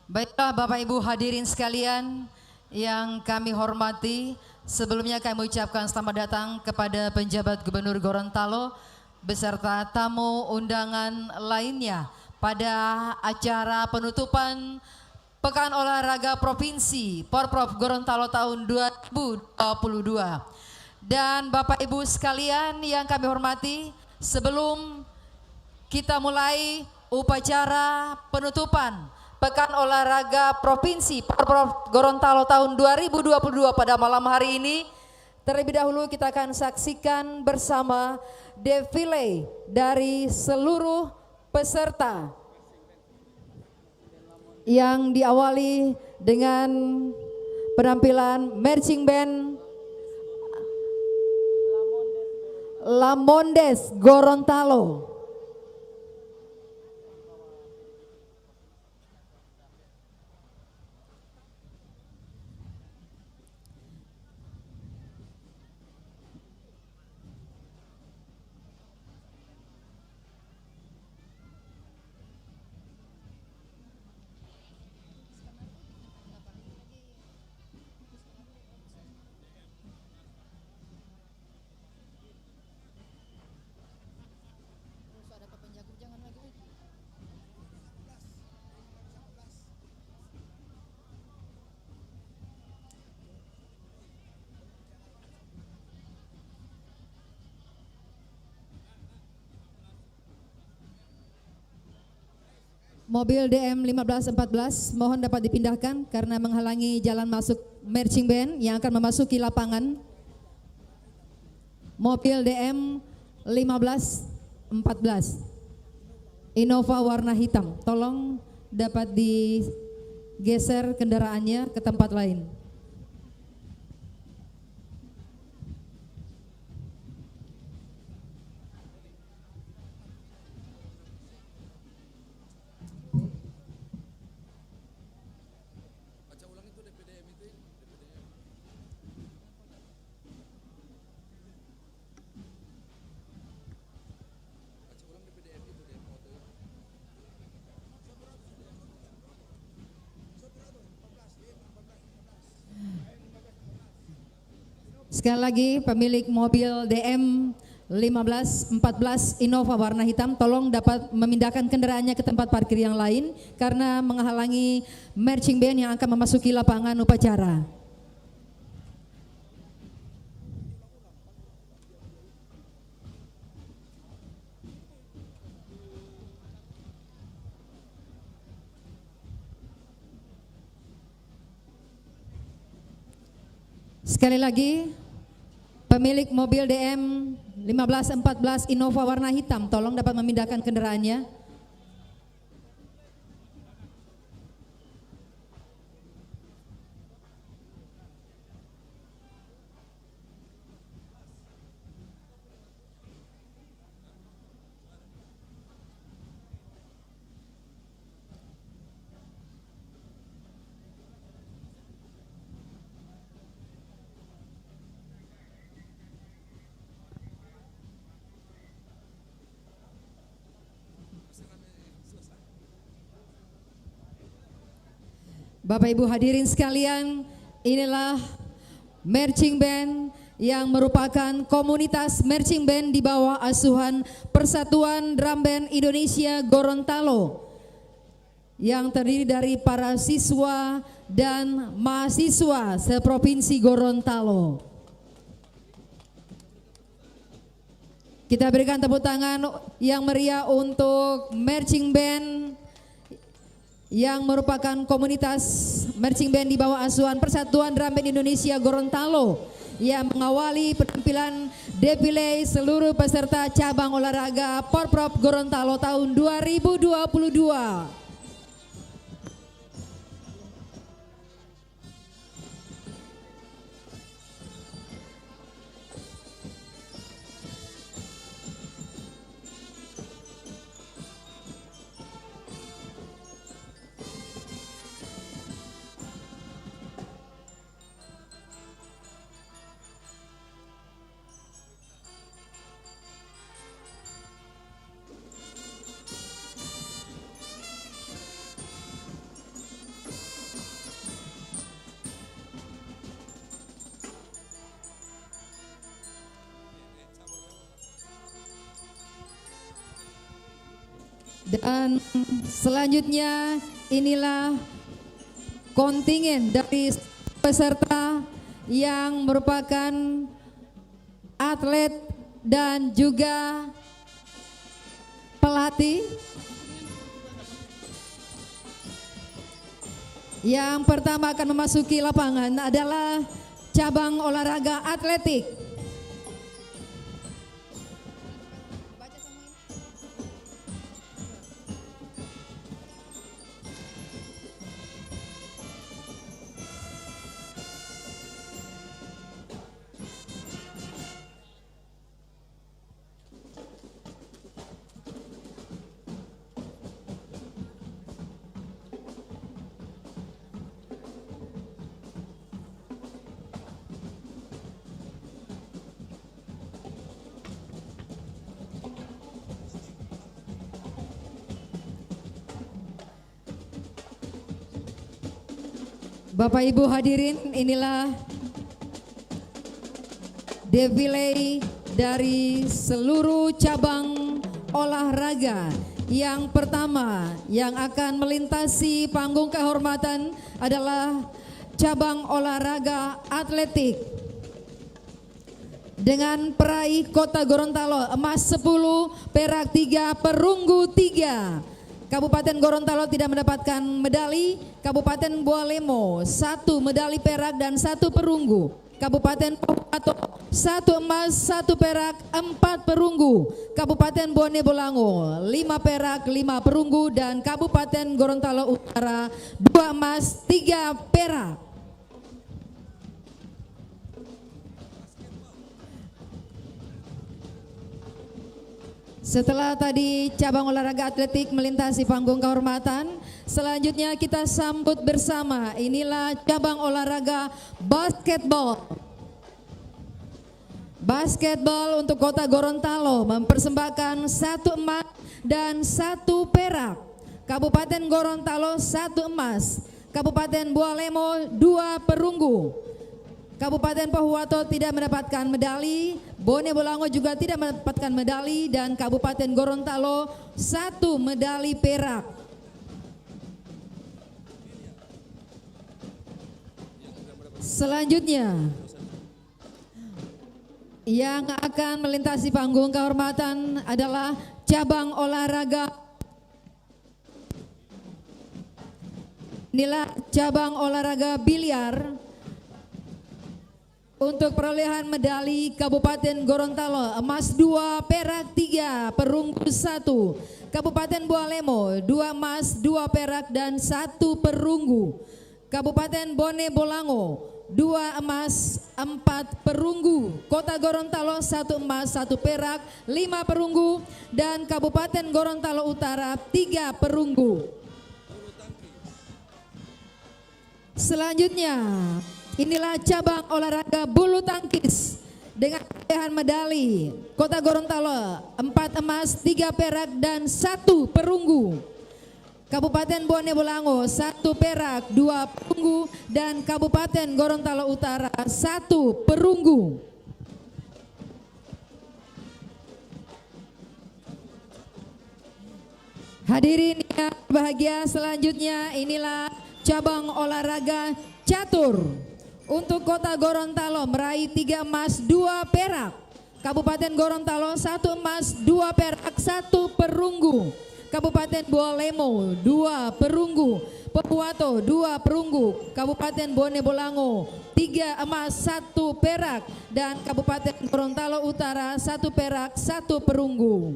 Baiklah Bapak Ibu hadirin sekalian yang kami hormati, sebelumnya kami ucapkan selamat datang kepada penjabat Gubernur Gorontalo beserta tamu undangan lainnya pada acara penutupan Pekan Olahraga Provinsi Porprov Gorontalo tahun 2022. Dan Bapak Ibu sekalian yang kami hormati, sebelum kita mulai upacara penutupan Pekan Olahraga Provinsi Porprov Gorontalo tahun 2022 pada malam hari ini, terlebih dahulu kita akan saksikan bersama defile dari seluruh peserta yang diawali dengan penampilan marching band Lamondes Gorontalo. Mobil DM 1514 mohon dapat dipindahkan karena menghalangi jalan masuk marching band yang akan memasuki lapangan. Mobil DM 1514 Innova warna hitam, tolong dapat digeser kendaraannya ke tempat lain. Sekali lagi, pemilik mobil DM 1514 Innova warna hitam, tolong dapat memindahkan kendaraannya ke tempat parkir yang lain karena menghalangi marching band yang akan memasuki lapangan upacara. Sekali lagi, pemilik mobil DM 1514 Innova warna hitam, tolong dapat memindahkan kendaraannya. Bapak Ibu hadirin sekalian, inilah marching band yang merupakan komunitas marching band di bawah asuhan Persatuan Drum Band Indonesia Gorontalo yang terdiri dari para siswa dan mahasiswa seprovinsi Gorontalo. Kita berikan tepuk tangan yang meriah untuk marching band yang merupakan komunitas marching band di bawah asuhan Persatuan Drum Band Indonesia Gorontalo yang mengawali penampilan defile seluruh peserta cabang olahraga Porprov Gorontalo tahun 2022. Dan selanjutnya inilah kontingen dari peserta yang merupakan atlet dan juga pelatih. Yang pertama akan memasuki lapangan adalah cabang olahraga atletik. Bapak Ibu hadirin, inilah defile dari seluruh cabang olahraga. Yang pertama yang akan melintasi panggung kehormatan adalah cabang olahraga atletik. Dengan peraih Kota Gorontalo emas 10, perak 3, perunggu 3. Kabupaten Gorontalo tidak mendapatkan medali. Kabupaten Bualemo 1 medali perak dan 1 perunggu. Kabupaten Pohuwato 1 emas 1 perak 4 perunggu. Kabupaten Bone Bolango 5 perak 5 perunggu. Dan Kabupaten Gorontalo Utara 2 emas 3 perak. Setelah tadi cabang olahraga atletik melintasi panggung kehormatan, selanjutnya kita sambut bersama. Inilah cabang olahraga basketball. Basketball untuk Kota Gorontalo mempersembahkan 1 emas dan 1 perak. Kabupaten Gorontalo 1 emas. Kabupaten Bualemo 2 perunggu. Kabupaten Pohuwato tidak mendapatkan medali, Bone Bolango juga tidak mendapatkan medali, dan Kabupaten Gorontalo 1 medali perak. Selanjutnya yang akan melintasi panggung kehormatan adalah cabang olahraga. Inilah cabang olahraga biliar. Untuk perolehan medali Kabupaten Gorontalo emas 2, perak 3, perunggu 1. Kabupaten Bualemo 2 emas 2 perak dan 1 perunggu. Kabupaten Bone Bolango 2 emas 4 perunggu. Kota Gorontalo 1 emas 1 perak 5 perunggu. Dan Kabupaten Gorontalo Utara 3 perunggu. Selanjutnya inilah cabang olahraga bulu tangkis dengan perolehan medali. Kota Gorontalo 4 emas 3 perak dan 1 perunggu. Kabupaten Bone Bolango 1 perak 2 perunggu. Dan Kabupaten Gorontalo Utara 1 perunggu. Hadirin yang berbahagia, selanjutnya inilah cabang olahraga catur. Untuk Kota Gorontalo meraih 3 emas 2 perak. Kabupaten Gorontalo 1 emas 2 perak 1 perunggu. Kabupaten Bualemo 2 perunggu. Pohuwato 2 perunggu. Kabupaten Bone Bolango 3 emas 1 perak. Dan Kabupaten Gorontalo Utara 1 perak 1 perunggu.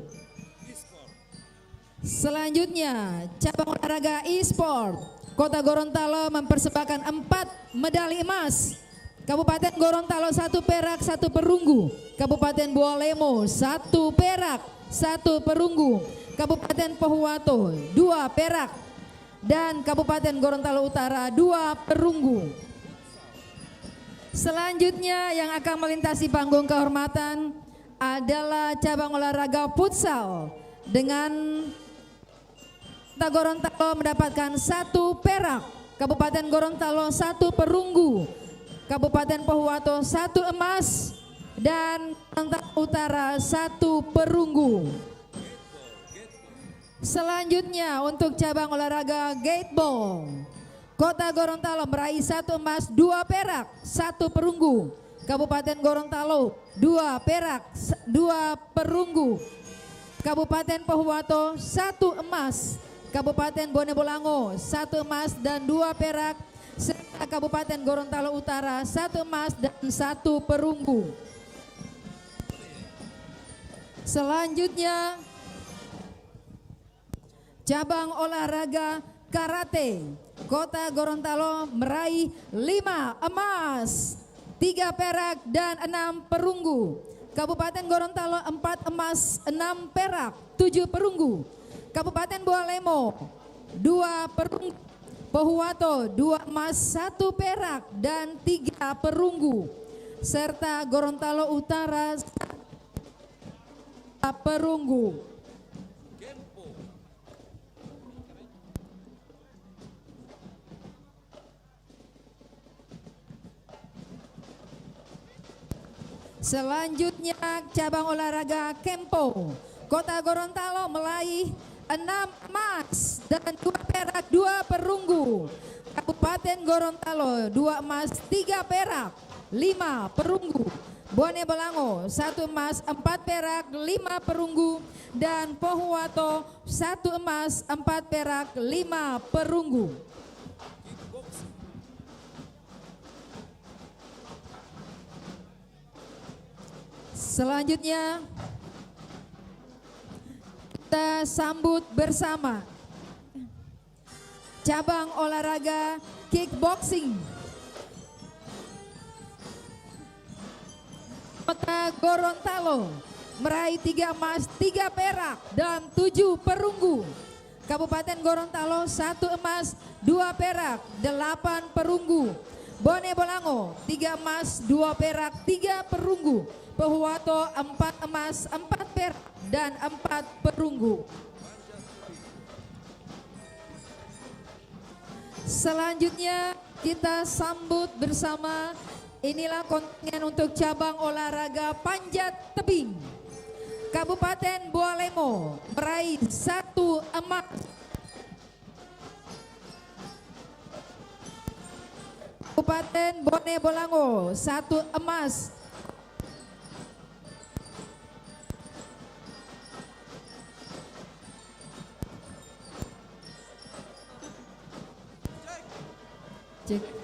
Selanjutnya cabang olahraga e-sport. Kota Gorontalo mempersembahkan 4 medali emas. Kabupaten Gorontalo 1 perak 1 perunggu. Kabupaten Bualemo 1 perak 1 perunggu. Kabupaten Pohuwato 2 perak. Dan Kabupaten Gorontalo Utara 2 perunggu. Selanjutnya yang akan melintasi panggung kehormatan adalah cabang olahraga futsal. Dengan Kota Gorontalo mendapatkan 1 perak, Kabupaten Gorontalo 1 perunggu, Kabupaten Pohuwato 1 emas, dan Gorontalo Utara 1 perunggu. Selanjutnya untuk cabang olahraga gateball, Kota Gorontalo meraih 1 emas, 2 perak, 1 perunggu. Kabupaten Gorontalo 2 perak, 2 perunggu. Kabupaten Pohuwato 1 emas. Kabupaten Bone Bolango 1 emas dan 2 perak. Serta Kabupaten Gorontalo Utara 1 emas dan 1 perunggu. Selanjutnya cabang olahraga karate, Kota Gorontalo meraih 5 emas, 3 perak dan 6 perunggu. Kabupaten Gorontalo 4 emas, 6 perak, 7 perunggu. Kabupaten Bualemo 2 perunggu. Pohuwato 2 emas, 1 perak dan 3 perunggu. Serta Gorontalo Utara 1 perunggu. Selanjutnya cabang olahraga kempo, Kota Gorontalo meraih 6 emas dan 2 perak, 2 perunggu. Kabupaten Gorontalo 2 emas, 3 perak, 5 perunggu. Bone Bolango 1 emas, 4 perak, 5 perunggu. Dan Pohuwato 1 emas, 4 perak, 5 perunggu. Selanjutnya kita sambut bersama cabang olahraga kickboxing, Kota Gorontalo meraih 3 emas, 3 perak dan 7 perunggu. Kabupaten Gorontalo 1 emas, 2 perak, 8 perunggu. Bone Bolango 3 emas, 2 perak, 3 perunggu. Pohuwato 4 emas, 4 perak dan 4 perunggu. Selanjutnya kita sambut bersama, inilah kontingen untuk cabang olahraga panjat tebing. Kabupaten Bualemo meraih 1 emas. Kabupaten Bone Bolango 1 emas. Cek.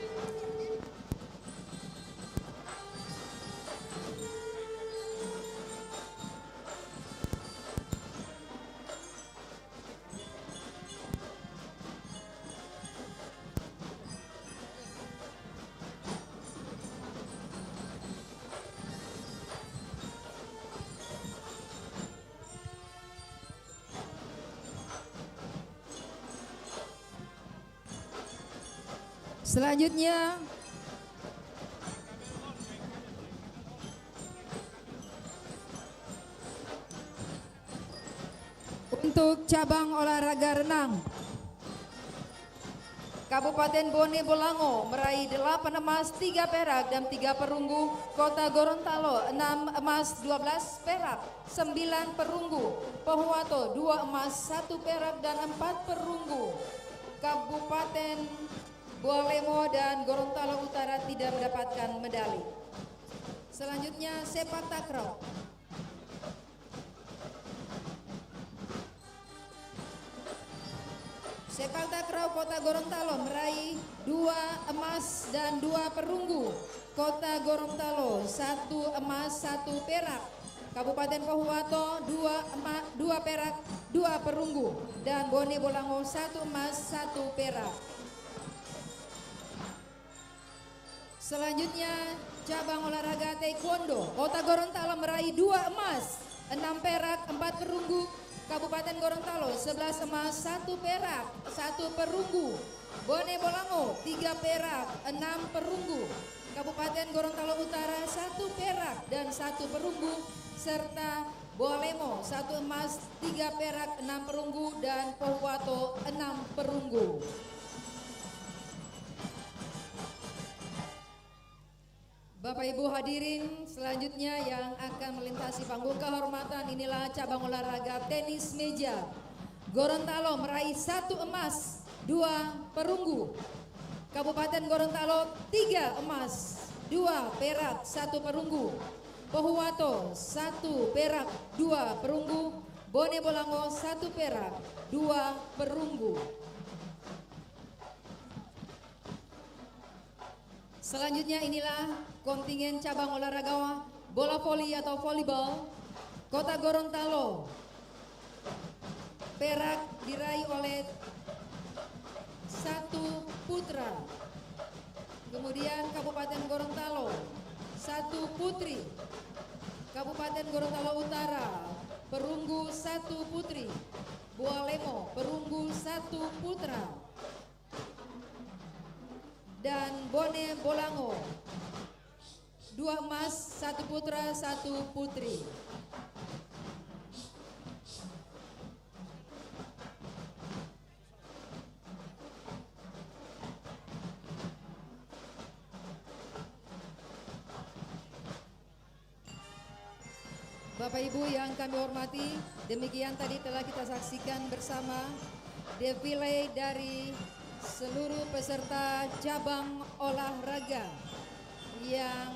Selanjutnya untuk cabang olahraga renang, Kabupaten Bone Bolango meraih 8 emas, 3 perak dan 3 perunggu. Kota Gorontalo 6 emas, 12 perak, 9 perunggu. Pohuwato 2 emas, 1 perak dan 4 perunggu. Kabupaten Bualemo dan Gorontalo Utara tidak mendapatkan medali. Selanjutnya sepak takraw. Sepak takraw Kota Gorontalo meraih 2 emas dan 2 perunggu. Kota Gorontalo 1 emas, 1 perak. Kabupaten Pohuwato 2 perak, 2 perunggu. Dan Bone Bolango 1 emas, 1 perak. Selanjutnya cabang olahraga taekwondo, Kota Gorontalo meraih 2 emas, 6 perak, 4 perunggu. Kabupaten Gorontalo 11 emas, 1 perak, 1 perunggu. Bone Bolango 3 perak, 6 perunggu. Kabupaten Gorontalo Utara 1 perak dan 1 perunggu. Serta Bualemo 1 emas, 3 perak, 6 perunggu. Dan Pohuwato 6 perunggu. Bapak Ibu hadirin, selanjutnya yang akan melintasi panggung kehormatan inilah cabang olahraga tenis meja. Gorontalo meraih 1 emas, 2 perunggu. Kabupaten Gorontalo 3 emas, 2 perak, 1 perunggu. Pohuwato 1 perak, 2 perunggu. Bone Bolango 1 perak, 2 perunggu. Selanjutnya inilah kontingen cabang olahraga bola voli atau volleyball Kota Gorontalo. Perak diraih oleh 1 putra. Kemudian Kabupaten Gorontalo 1 putri. Kabupaten Gorontalo Utara perunggu 1 putri. Bualemo perunggu 1 putra. Dan Bone Bolango 2 emas, 1 putra, 1 putri. Bapak Ibu yang kami hormati, demikian tadi telah kita saksikan bersama defile dari seluruh peserta cabang olahraga yang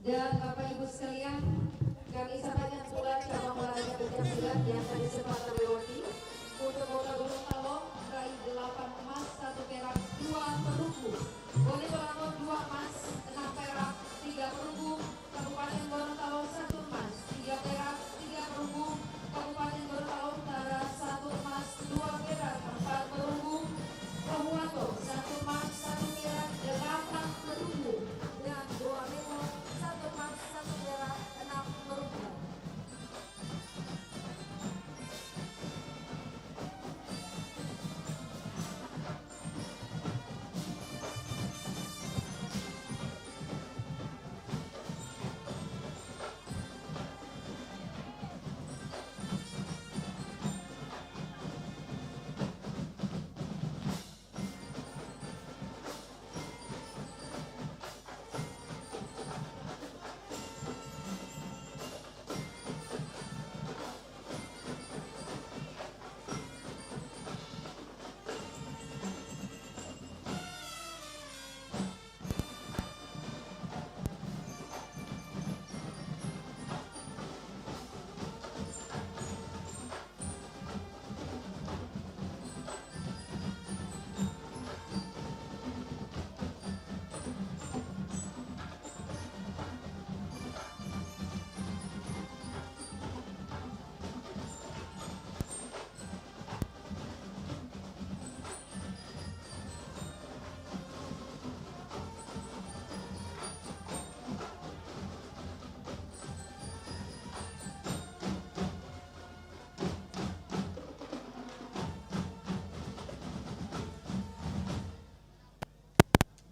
dan Bapak Ibu sekalian, kami sampaikan pula cabang olahraga pencaksilat yang tadi sempat terlewati. Untuk Kota Gorontalo meraih 8 emas, 1 perak, 2 perunggu. Bone Bolango 2 emas, 6 perak, 3 perunggu. Kabupaten Gorontalo 1 emas, 3 perak, 3 perunggu. Kabupaten Gorontalo Utara 1 emas, 2 perak, 4 perunggu. Pohuwato 1 emas, 1 perak, 8 perunggu. Dan Bualemo 1 emas, 1 perak, 6 perunggu.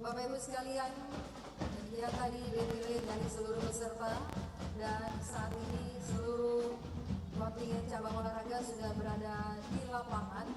Bapak Ibu sekalian, ya tadi defile dari seluruh peserta dan saat ini seluruh kontingen cabang olahraga sudah berada di lapangan.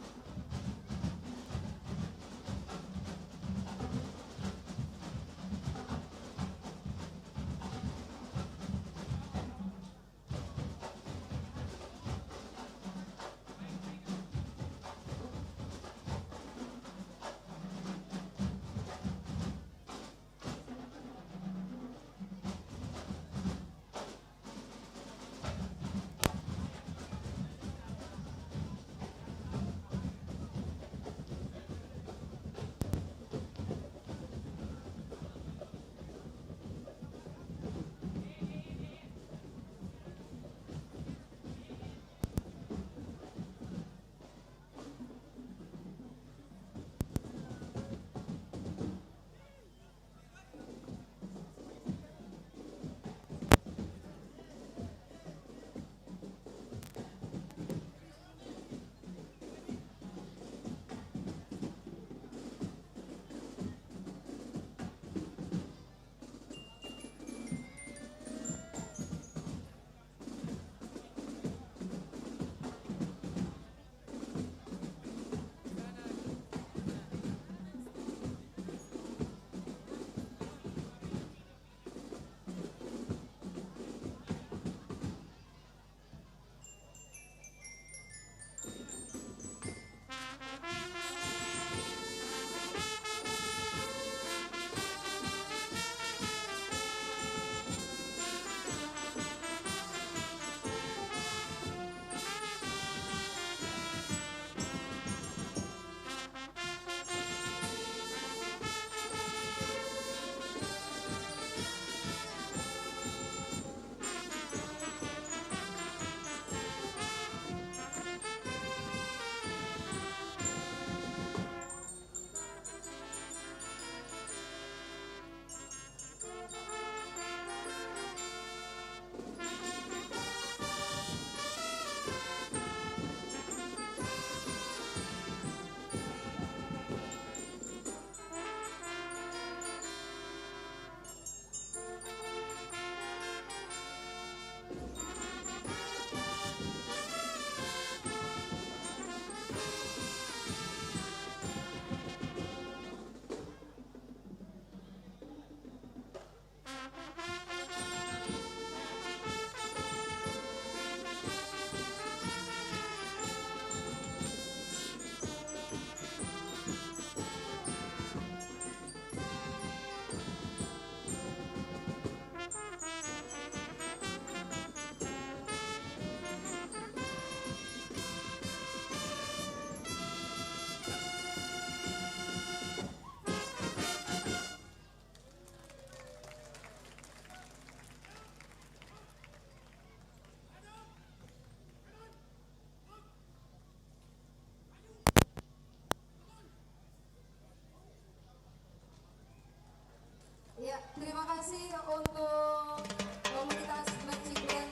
kasih untuk komunitas Black Children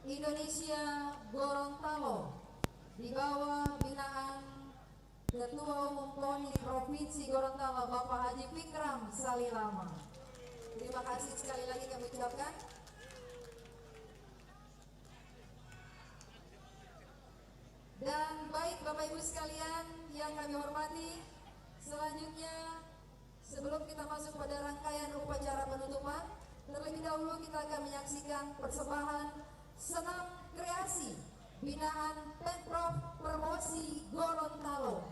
Indonesia Gorontalo di bawah binaan Ketua Umum KONI Provinsi Gorontalo Bapak Haji Fikram Salilama. Terima kasih sekali lagi kami ucapkan. Dan baik Bapak Ibu sekalian yang kami hormati, selanjutnya sebelum kita masuk pada rangkaian upacara penutupan, terlebih dahulu kita akan menyaksikan persembahan senam kreasi binaan Pemprov Promosi Gorontalo.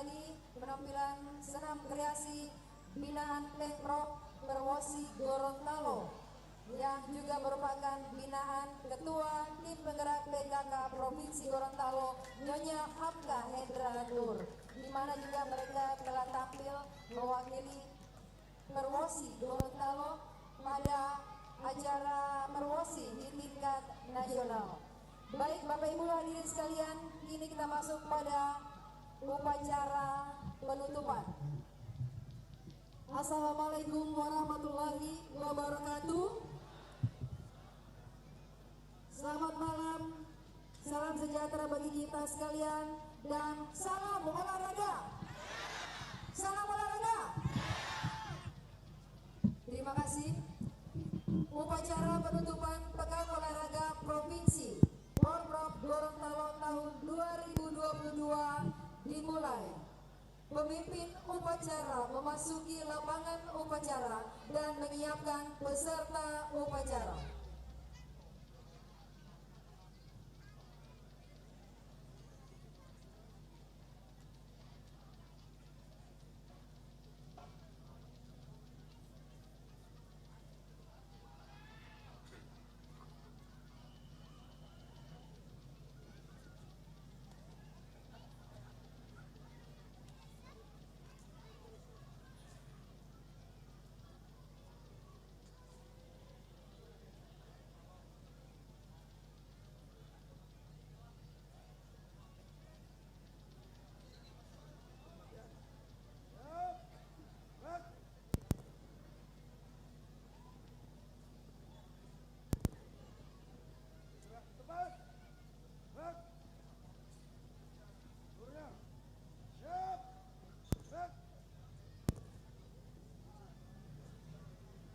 lagi penampilan senam kreasi binaan Pemprov Perwosi Gorontalo yang juga merupakan binaan Ketua Tim Penggerak PKK Provinsi Gorontalo Nyonya Hamka Hendra Nur, di mana juga mereka telah tampil mewakili Perwosi Gorontalo pada acara Perwosi di tingkat nasional. Baik Bapak Ibu hadirin sekalian, kini kita masuk pada upacara penutupan. Assalamualaikum warahmatullahi wabarakatuh. Selamat malam, salam sejahtera bagi kita sekalian, dan salam olahraga. Salam olahraga. Terima kasih. Upacara penutupan Pekan Olahraga Provinsi Porprov Gorontalo tahun 2022 dimulai. Pemimpin upacara memasuki lapangan upacara dan menyiapkan peserta upacara.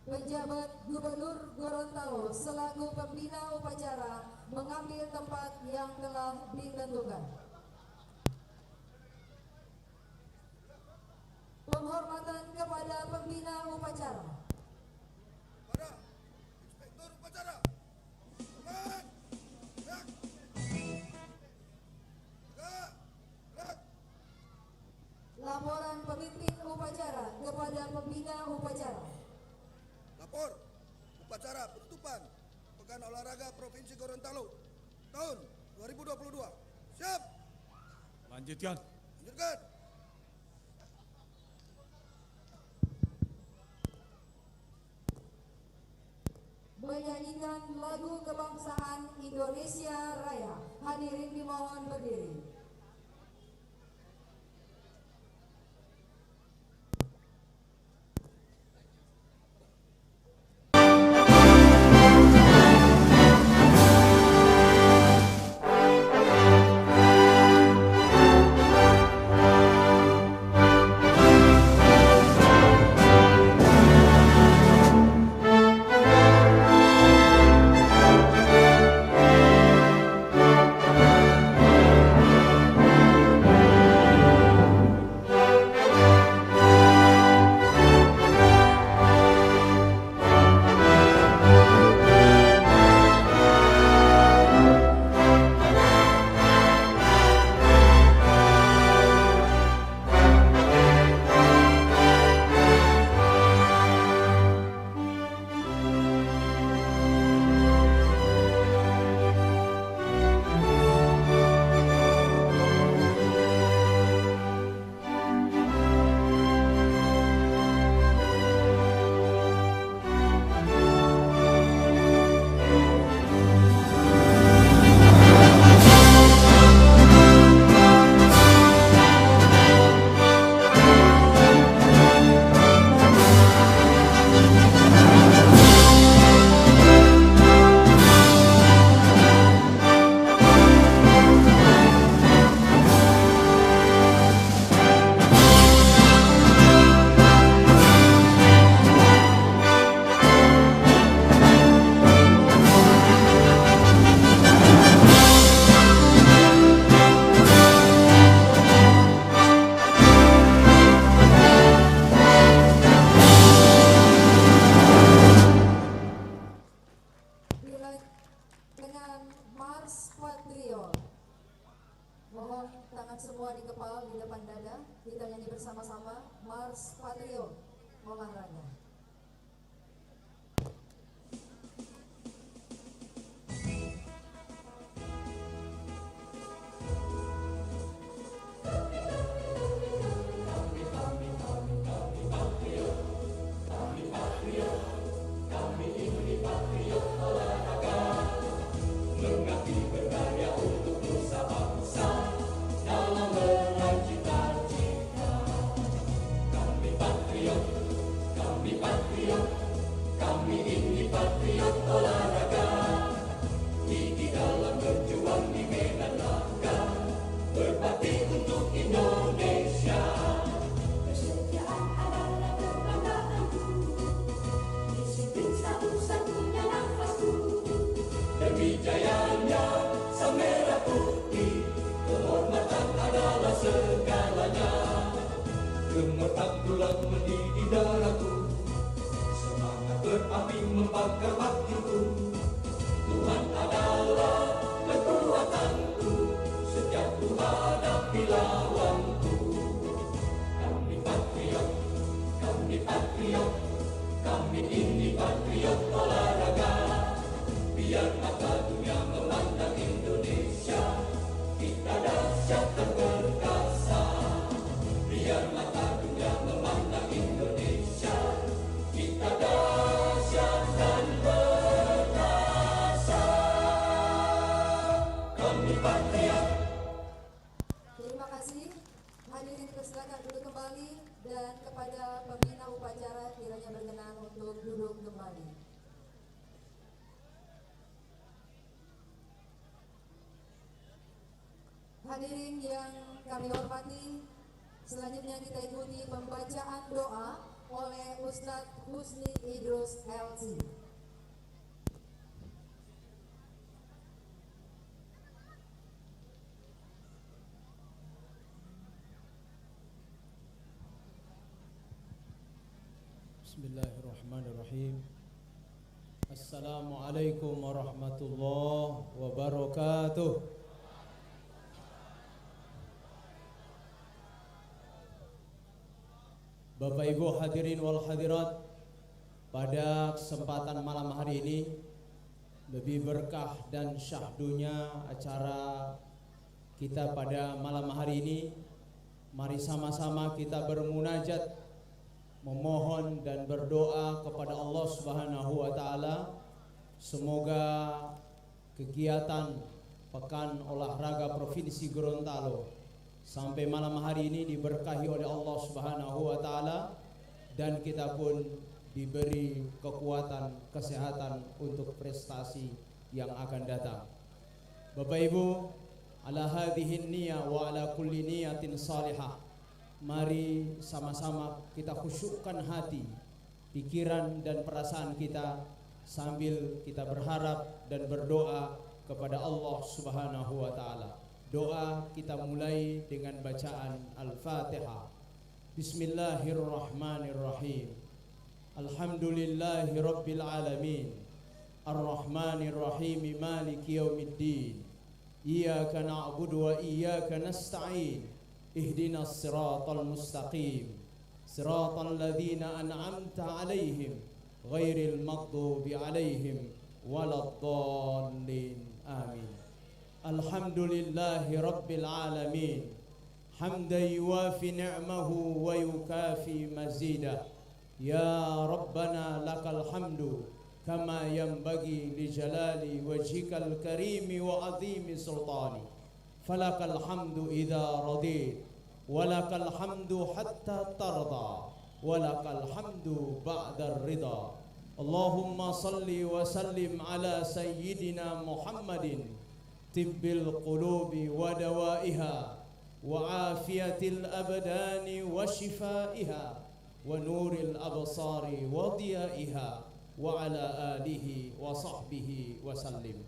Penjabat Gubernur Gorontalo selaku pembina upacara mengambil tempat yang telah ditentukan. Penghormatan kepada pembina upacara. Pada Inspektur Upacara. Aman. Gerak. Gerak. Laporan pemimpin upacara kepada pembina upacara. Lapor upacara penutupan Pekan Olahraga Provinsi Gorontalo tahun 2022. Siap. Lanjutkan. Lanjutkan. Menyanyikan lagu kebangsaan Indonesia Raya. Hadirin dimohon berdiri. kepal di depan dada. Kita nyanyi bersama-sama Mars Patrio olahraga. Gemetar tulang mendidih darahku, semangat berapi membakar hatiku. Tuhan adalah kekuatanku, setiap ku hadapi lawanku. Kami patriot, kami ini patriot olahraga. Biar mata dunia memandang Indonesia, kita dahsyat dan perkasa. Biar mata dunia memandang Indonesia, kita dahsyat dan perkasa. Kami patriot. Terima kasih. Hadirin dipersilakan duduk kembali dan kepada pembina upacara kiranya berkenan untuk duduk kembali. Hadirin yang kami hormati, selanjutnya kita ikuti pembacaan doa oleh Ustadz Husni Idrus LC. Bismillahirrahmanirrahim. Assalamualaikum warahmatullahi wabarakatuh. Bapak Ibu hadirin wal hadirat, pada kesempatan malam hari ini lebih berkah dan syahdunya acara kita pada malam hari ini. Mari sama-sama kita bermunajat, memohon dan berdoa kepada Allah Subhanahu wa taala. Semoga kegiatan Pekan Olahraga Provinsi Gorontalo sampai malam hari ini diberkahi oleh Allah Subhanahu wa taala dan kita pun diberi kekuatan, kesehatan untuk prestasi yang akan datang. Bapak Ibu, ala hadhihi niyya wa ala kulli niyatin salihah. Mari sama-sama kita khusyukkan hati, pikiran dan perasaan kita sambil kita berharap dan berdoa kepada Allah Subhanahu wa taala. Doa kita mulai dengan bacaan Al-Fatihah. Bismillahirrahmanirrahim. Alhamdulillahi rabbil alamin. Ar-Rahmanirrahim, Maliki yaumiddin. Iyyaka na'budu wa iyyaka nasta'in. Ihdinas siratal mustaqim. Siratal ladzina an'amta 'alaihim ghairil maghdubi 'alaihim waladdallin. Amin. Alhamdulillahi rabbil alamin. Hamdan yuwafi ni'mahu wa yukafi mazidah. Ya Rabbana lakal hamdu kama yanbaghi li jalali wajhikal karimi wa azimi sultani. Falakal hamdu idza radit, walakal hamdu hatta tarda, walakal hamdu ba'da ridha. Allahumma salli wa sallim ala sayyidina Muhammadin tibbil qulubi wa dawaiha wa afiyatil abdani wa shifaiha wa nuril absari wa diyaiha wa ala alihi wa sahbihi wa sallim.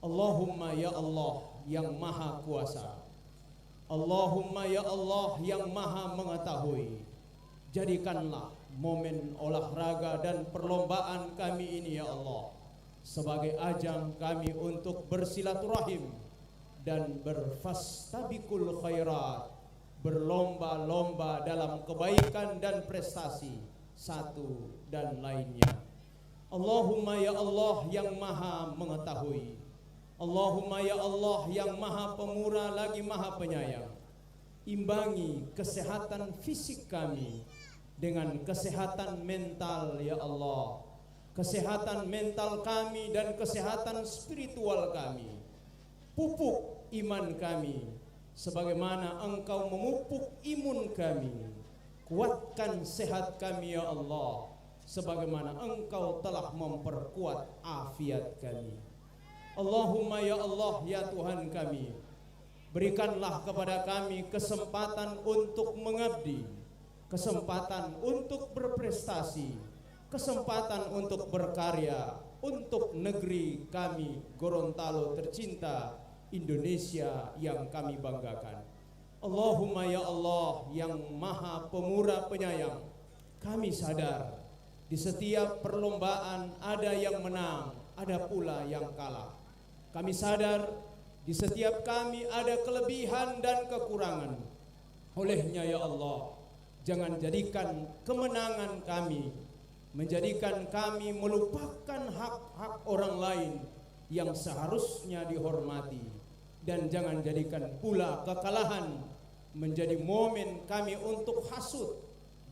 Allahumma ya Allah yang maha kuasa, Allahumma ya Allah yang maha mengetahui, jadikanlah momen olahraga dan perlombaan kami ini ya Allah sebagai ajang kami untuk bersilaturahim dan berfastabikul khairat berlomba-lomba dalam kebaikan dan prestasi satu dan lainnya. Allahumma ya Allah yang maha mengetahui, Allahumma ya Allah yang maha pemurah lagi maha penyayang, imbangi kesehatan fisik kami dengan kesehatan mental ya Allah, kesehatan mental kami dan kesehatan spiritual kami. Pupuk iman kami sebagaimana Engkau memupuk imun kami. Kuatkan sehat kami ya Allah sebagaimana Engkau telah memperkuat afiat kami. Allahumma ya Allah ya Tuhan kami, berikanlah kepada kami kesempatan untuk mengabdi, kesempatan untuk berprestasi, kesempatan untuk berkarya untuk negeri kami Gorontalo tercinta, Indonesia yang kami banggakan. Allahumma ya Allah yang maha pemurah penyayang, kami sadar di setiap perlombaan ada yang menang, ada pula yang kalah. Kami sadar di setiap kami ada kelebihan dan kekurangan. Olehnya ya Allah, jangan jadikan kemenangan kami menjadikan kami melupakan hak-hak orang lain yang seharusnya dihormati, dan jangan jadikan pula kekalahan menjadi momen kami untuk hasut,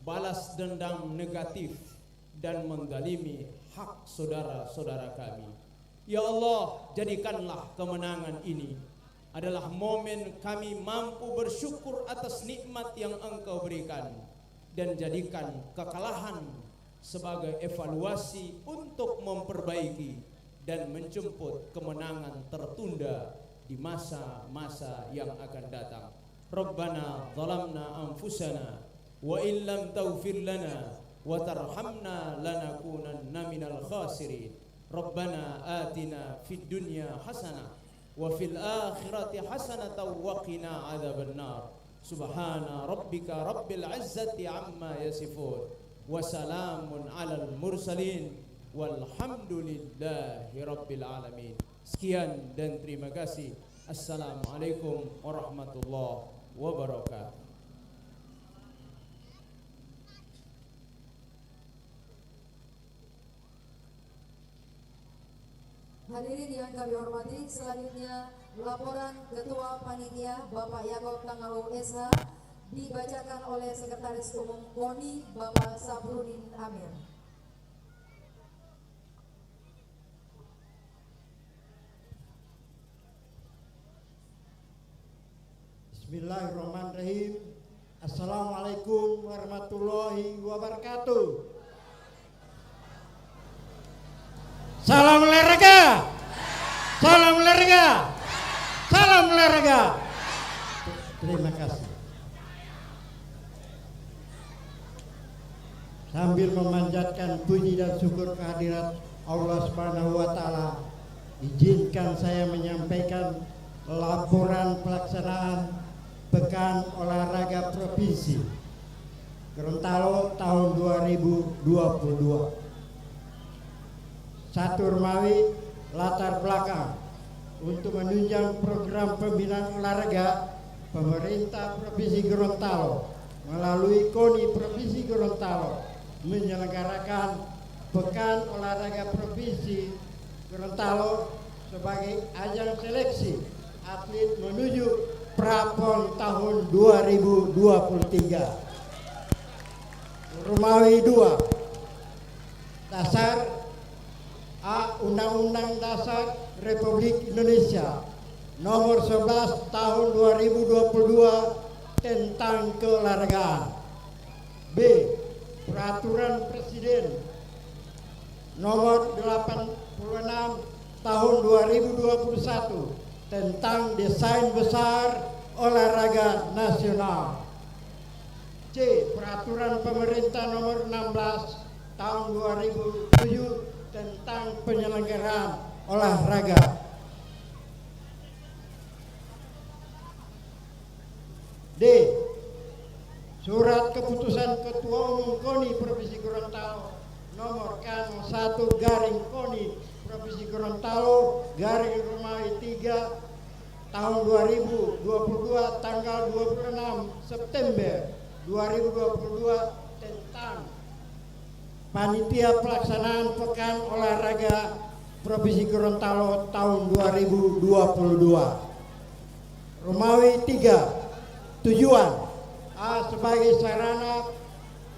balas dendam negatif dan mendalimi hak saudara-saudara kami. Ya Allah, jadikanlah kemenangan ini adalah momen kami mampu bersyukur atas nikmat yang Engkau berikan, dan jadikan kekalahan sebagai evaluasi untuk memperbaiki dan menjemput kemenangan tertunda di masa-masa yang akan datang. Rabbana zalamna anfusana wa illam taghfir lana wa tarhamna lanakunanna minal khasirin. Rabbana atina fid dunya hasanah wa fil akhirati hasanatan wa qina adzabannar. Subhana rabbika rabbil izzati amma yasifun wa salamun alal mursalin walhamdulillahi rabbil alamin. Sekian dan terima kasih. Assalamualaikum warahmatullahi wabarakatuh. Hadirin yang kami hormati, selanjutnya laporan Ketua Panitia Bapak Yakob Tangau SH dibacakan oleh Sekretaris Umum KONI Bapak Sabrudin Amir. Bismillahirrahmanirrahim. Assalamualaikum warahmatullahi wabarakatuh. Salam olahraga. Salam olahraga. Salam olahraga. Terima kasih. Sambil memanjatkan puji dan syukur kehadirat Allah Subhanahu wa taala, izinkan saya menyampaikan laporan pelaksanaan Pekan Olahraga Provinsi Gorontalo tahun 2022. Satu Romawi, latar belakang untuk menunjang program pembinaan olahraga pemerintah Provinsi Gorontalo melalui KONI Provinsi Gorontalo menyelenggarakan Pekan Olahraga Provinsi Gorontalo sebagai ajang seleksi atlet menuju Prapon tahun 2023. Romawi 2. Dasar A. Undang-Undang Dasar Republik Indonesia Nomor 11 Tahun 2022 tentang keolahragaan. B. Peraturan Presiden Nomor 86 Tahun 2021 tentang desain besar olahraga nasional. C. Peraturan Pemerintah Nomor 16 Tahun 2007 tentang penyelenggaraan olahraga. D. Surat Keputusan Ketua Umum KONI Provinsi Gorontalo Nomor K01 garing KONI Provinsi Gorontalo garing Romawi 3 tahun 2022 tanggal 26 September 2022 tentang Panitia Pelaksanaan Pekan Olahraga Provinsi Gorontalo tahun 2022. Romawi 3, tujuan A. Sebagai sarana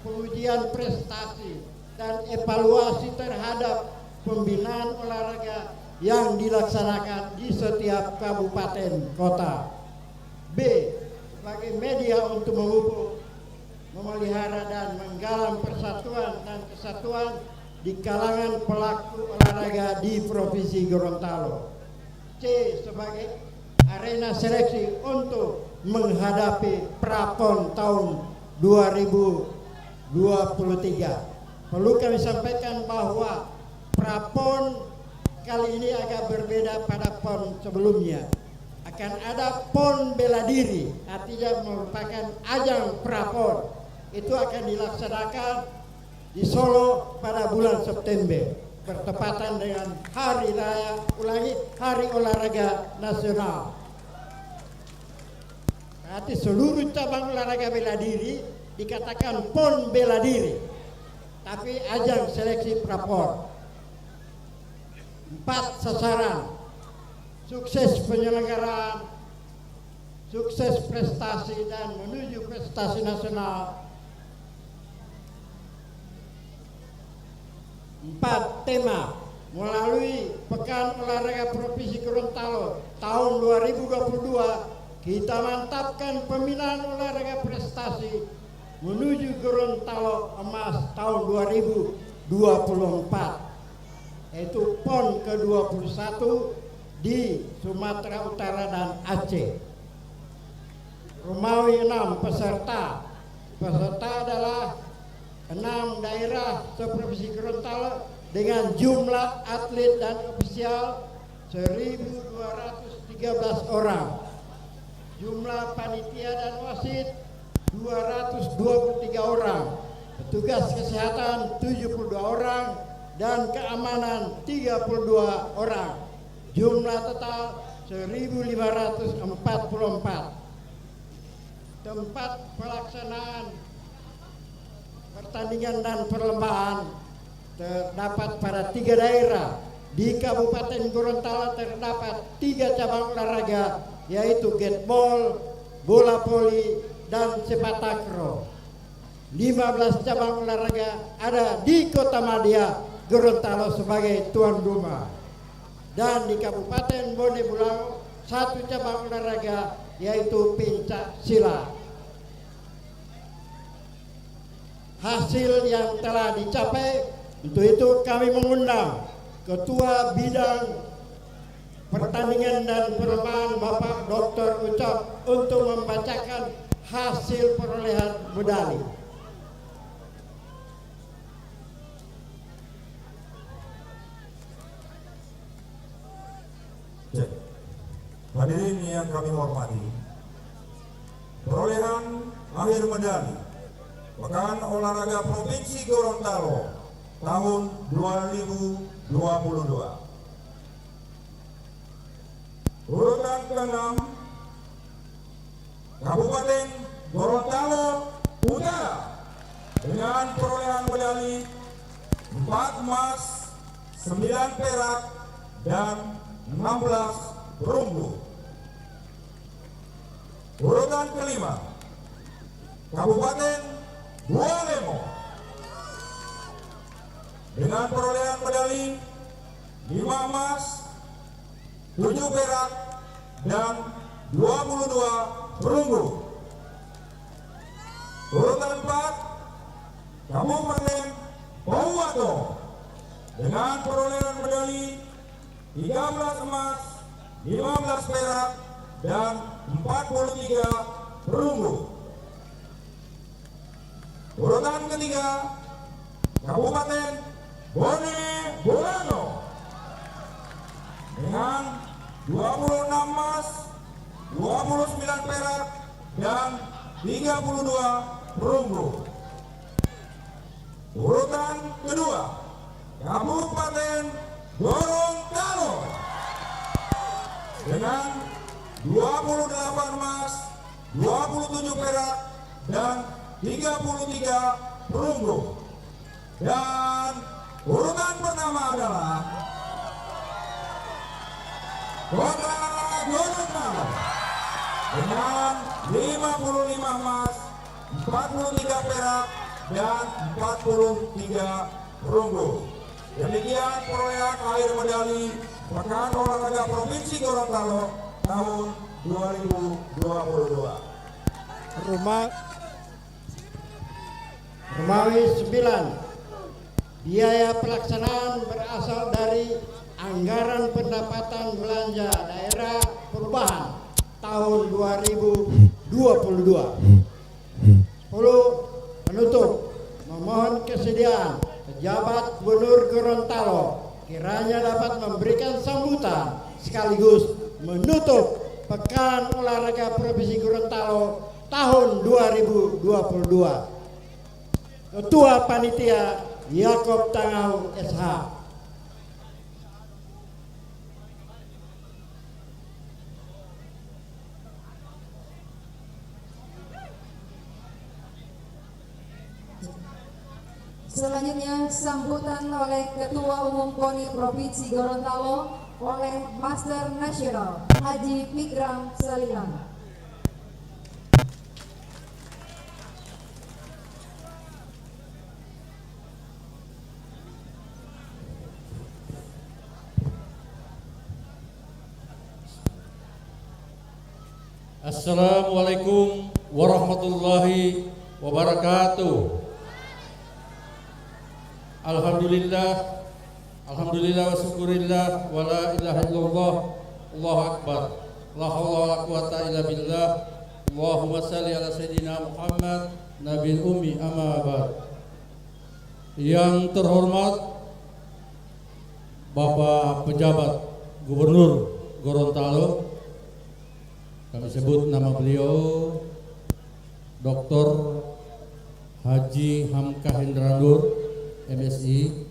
pengujian prestasi dan evaluasi terhadap pembinaan olahraga yang dilaksanakan di setiap kabupaten kota. B. Sebagai media untuk memupuk, memelihara dan menggalang persatuan dan kesatuan di kalangan pelaku olahraga di Provinsi Gorontalo. C. Sebagai arena seleksi untuk menghadapi Prapon tahun 2023. Perlu kami sampaikan bahwa Prapon kali ini agak berbeda pada PON sebelumnya. Akan ada PON bela diri, artinya merupakan ajang Prapon. Itu akan dilaksanakan di Solo pada bulan September, bertepatan dengan Hari Olahraga Nasional. Berarti seluruh cabang olahraga bela diri dikatakan PON bela diri, tapi ajang seleksi Prapon. 4 sasaran: sukses penyelenggaraan, sukses prestasi dan menuju prestasi nasional. 4 tema melalui Pekan Olahraga Provinsi Gorontalo tahun 2022, kita mantapkan pembinaan olahraga prestasi menuju Gorontalo Emas tahun 2024, yaitu PON ke-21 di Sumatera Utara dan Aceh. Romawi 6, peserta. Peserta adalah 6 daerah seprovinsi Gorontalo dengan jumlah atlet dan ofisial 1.213 orang. Jumlah panitia dan wasit 223 orang. Petugas kesehatan 72 orang dan keamanan 32 orang. Jumlah total 1.544. Tempat pelaksanaan pertandingan dan perlombaan terdapat pada 3 daerah. Di Kabupaten Gorontalo terdapat 3 cabang olahraga, yaitu gateball, bola voli, dan sepak takraw. 15 cabang olahraga ada di Kota Madia, Gorontalo sebagai tuan rumah. Dan di Kabupaten Bone Bolango 1 cabang olahraga, yaitu pencak silat. Hasil yang telah dicapai, untuk itu kami mengundang Ketua Bidang Pertandingan dan Perlombaan Bapak Dr. Ucok untuk membacakan hasil perolehan medali. Hadirin yang kami hormati, perolehan akhir medali Pekan Olahraga Provinsi Gorontalo tahun 2022. Urutan ke-6, Kabupaten Gorontalo Utara dengan perolehan medali 4 emas, 9 perak, dan 16 perunggu. Urutan ke-5, Kabupaten Bualemo dengan perolehan medali 5 emas, 7 perak, dan 22 perunggu. Urutan 4, Kabupaten Pohuwato dengan perolehan medali 13 emas, 15 perak, dan 43 perunggu. Urutan ketiga, Kabupaten Bone Bolango dengan 26 emas, 29 perak, dan 32 perunggu. Urutan kedua, Kabupaten Gorontalo dengan 28 emas, 27 perak, dan 33 perunggu. Dan urutan pertama adalah Kota Gorontalo dengan 55 emas, 43 perak, dan 43 perunggu. Demikian perolehan akhir medali Pekan Olahraga Provinsi Gorontalo tahun 2022. Romawi 9. Biaya pelaksanaan berasal dari anggaran pendapatan belanja daerah perubahan tahun 2022. 10. Penutup, memohon kesediaan pejabat Gubernur Gorontalo kiranya dapat memberikan sambutan sekaligus menutup Pekan Olahraga Provinsi Gorontalo tahun 2022. Ketua Panitia Yakob Tangau SH. Selanjutnya sambutan oleh Ketua Umum KONI Provinsi Gorontalo oleh Master Nasional Haji Fikram Salilan. Assalamualaikum warahmatullahi wabarakatuh. Alhamdulillah wa syukurillah wa la ilaha illallah, Allahu akbar, la haula wa la quwata illa billah. Allahumma salli ala sayyidina Muhammad nabiyil ummi, amma ba'd. Yang terhormat Bapak Pejabat Gubernur Gorontalo, kami sebut nama beliau Dr. Haji Hamka Hendrandur, MSI.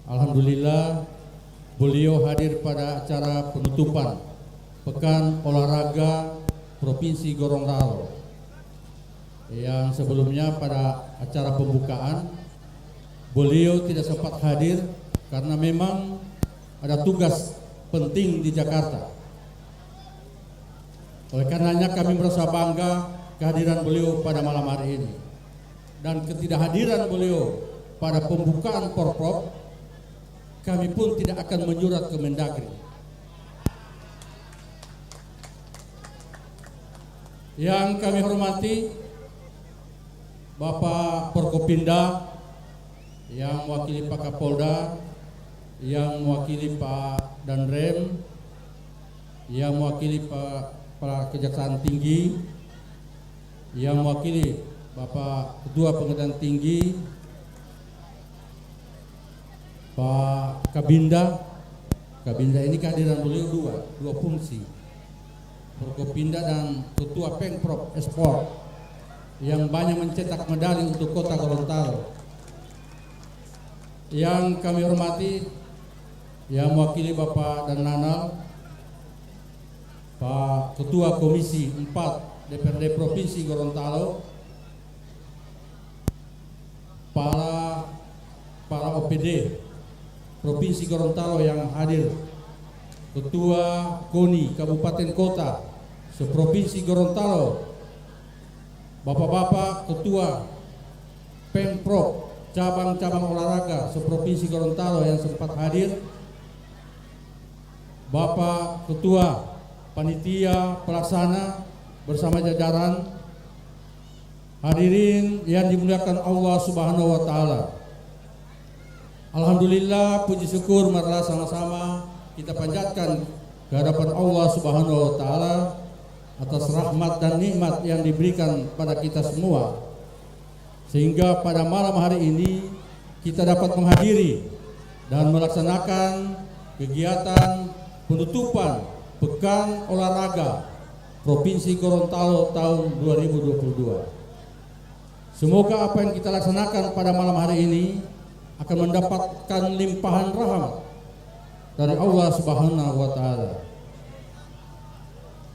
Alhamdulillah beliau hadir pada acara penutupan Pekan Olahraga Provinsi Gorontalo. Yang sebelumnya pada acara pembukaan beliau tidak sempat hadir karena memang ada tugas penting di Jakarta. Oleh karenanya kami merasa bangga kehadiran beliau pada malam hari ini. Dan ketidakhadiran beliau pada pembukaan Porprov, kami pun tidak akan menyurat ke Mendagri. Yang kami hormati Bapak Porkopinda, yang mewakili Pak Kapolda, yang mewakili Pak Danrem, yang mewakili Pak Kejaksaan Tinggi, yang mewakili Bapak Ketua Pengadilan Tinggi, Pak Kabinda. Kabinda ini kehadiran beliau dua fungsi, Forkopinda dan Ketua Pengprov Esport, yang banyak mencetak medali untuk Kota Gorontalo. Yang kami hormati, yang mewakili Bapak dan Nanal, Pak Ketua Komisi 4 DPRD Provinsi Gorontalo, para OPD Provinsi Gorontalo yang hadir, Ketua KONI Kabupaten Kota seprovinsi Gorontalo, Bapak-bapak Ketua Pemprov cabang-cabang olahraga seprovinsi Gorontalo yang sempat hadir, Bapak Ketua Panitia Pelaksana bersama jajaran, hadirin yang dimuliakan Allah Subhanahu wa taala. Alhamdulillah, puji syukur marilah sama-sama kita panjatkan ke hadapan Allah Subhanahu wa taala atas rahmat dan nikmat yang diberikan pada kita semua, sehingga pada malam hari ini kita dapat menghadiri dan melaksanakan kegiatan penutupan Pekan Olahraga Provinsi Gorontalo tahun 2022. Semoga apa yang kita laksanakan pada malam hari ini akan mendapatkan limpahan rahmat dari Allah Subhanahu wa taala.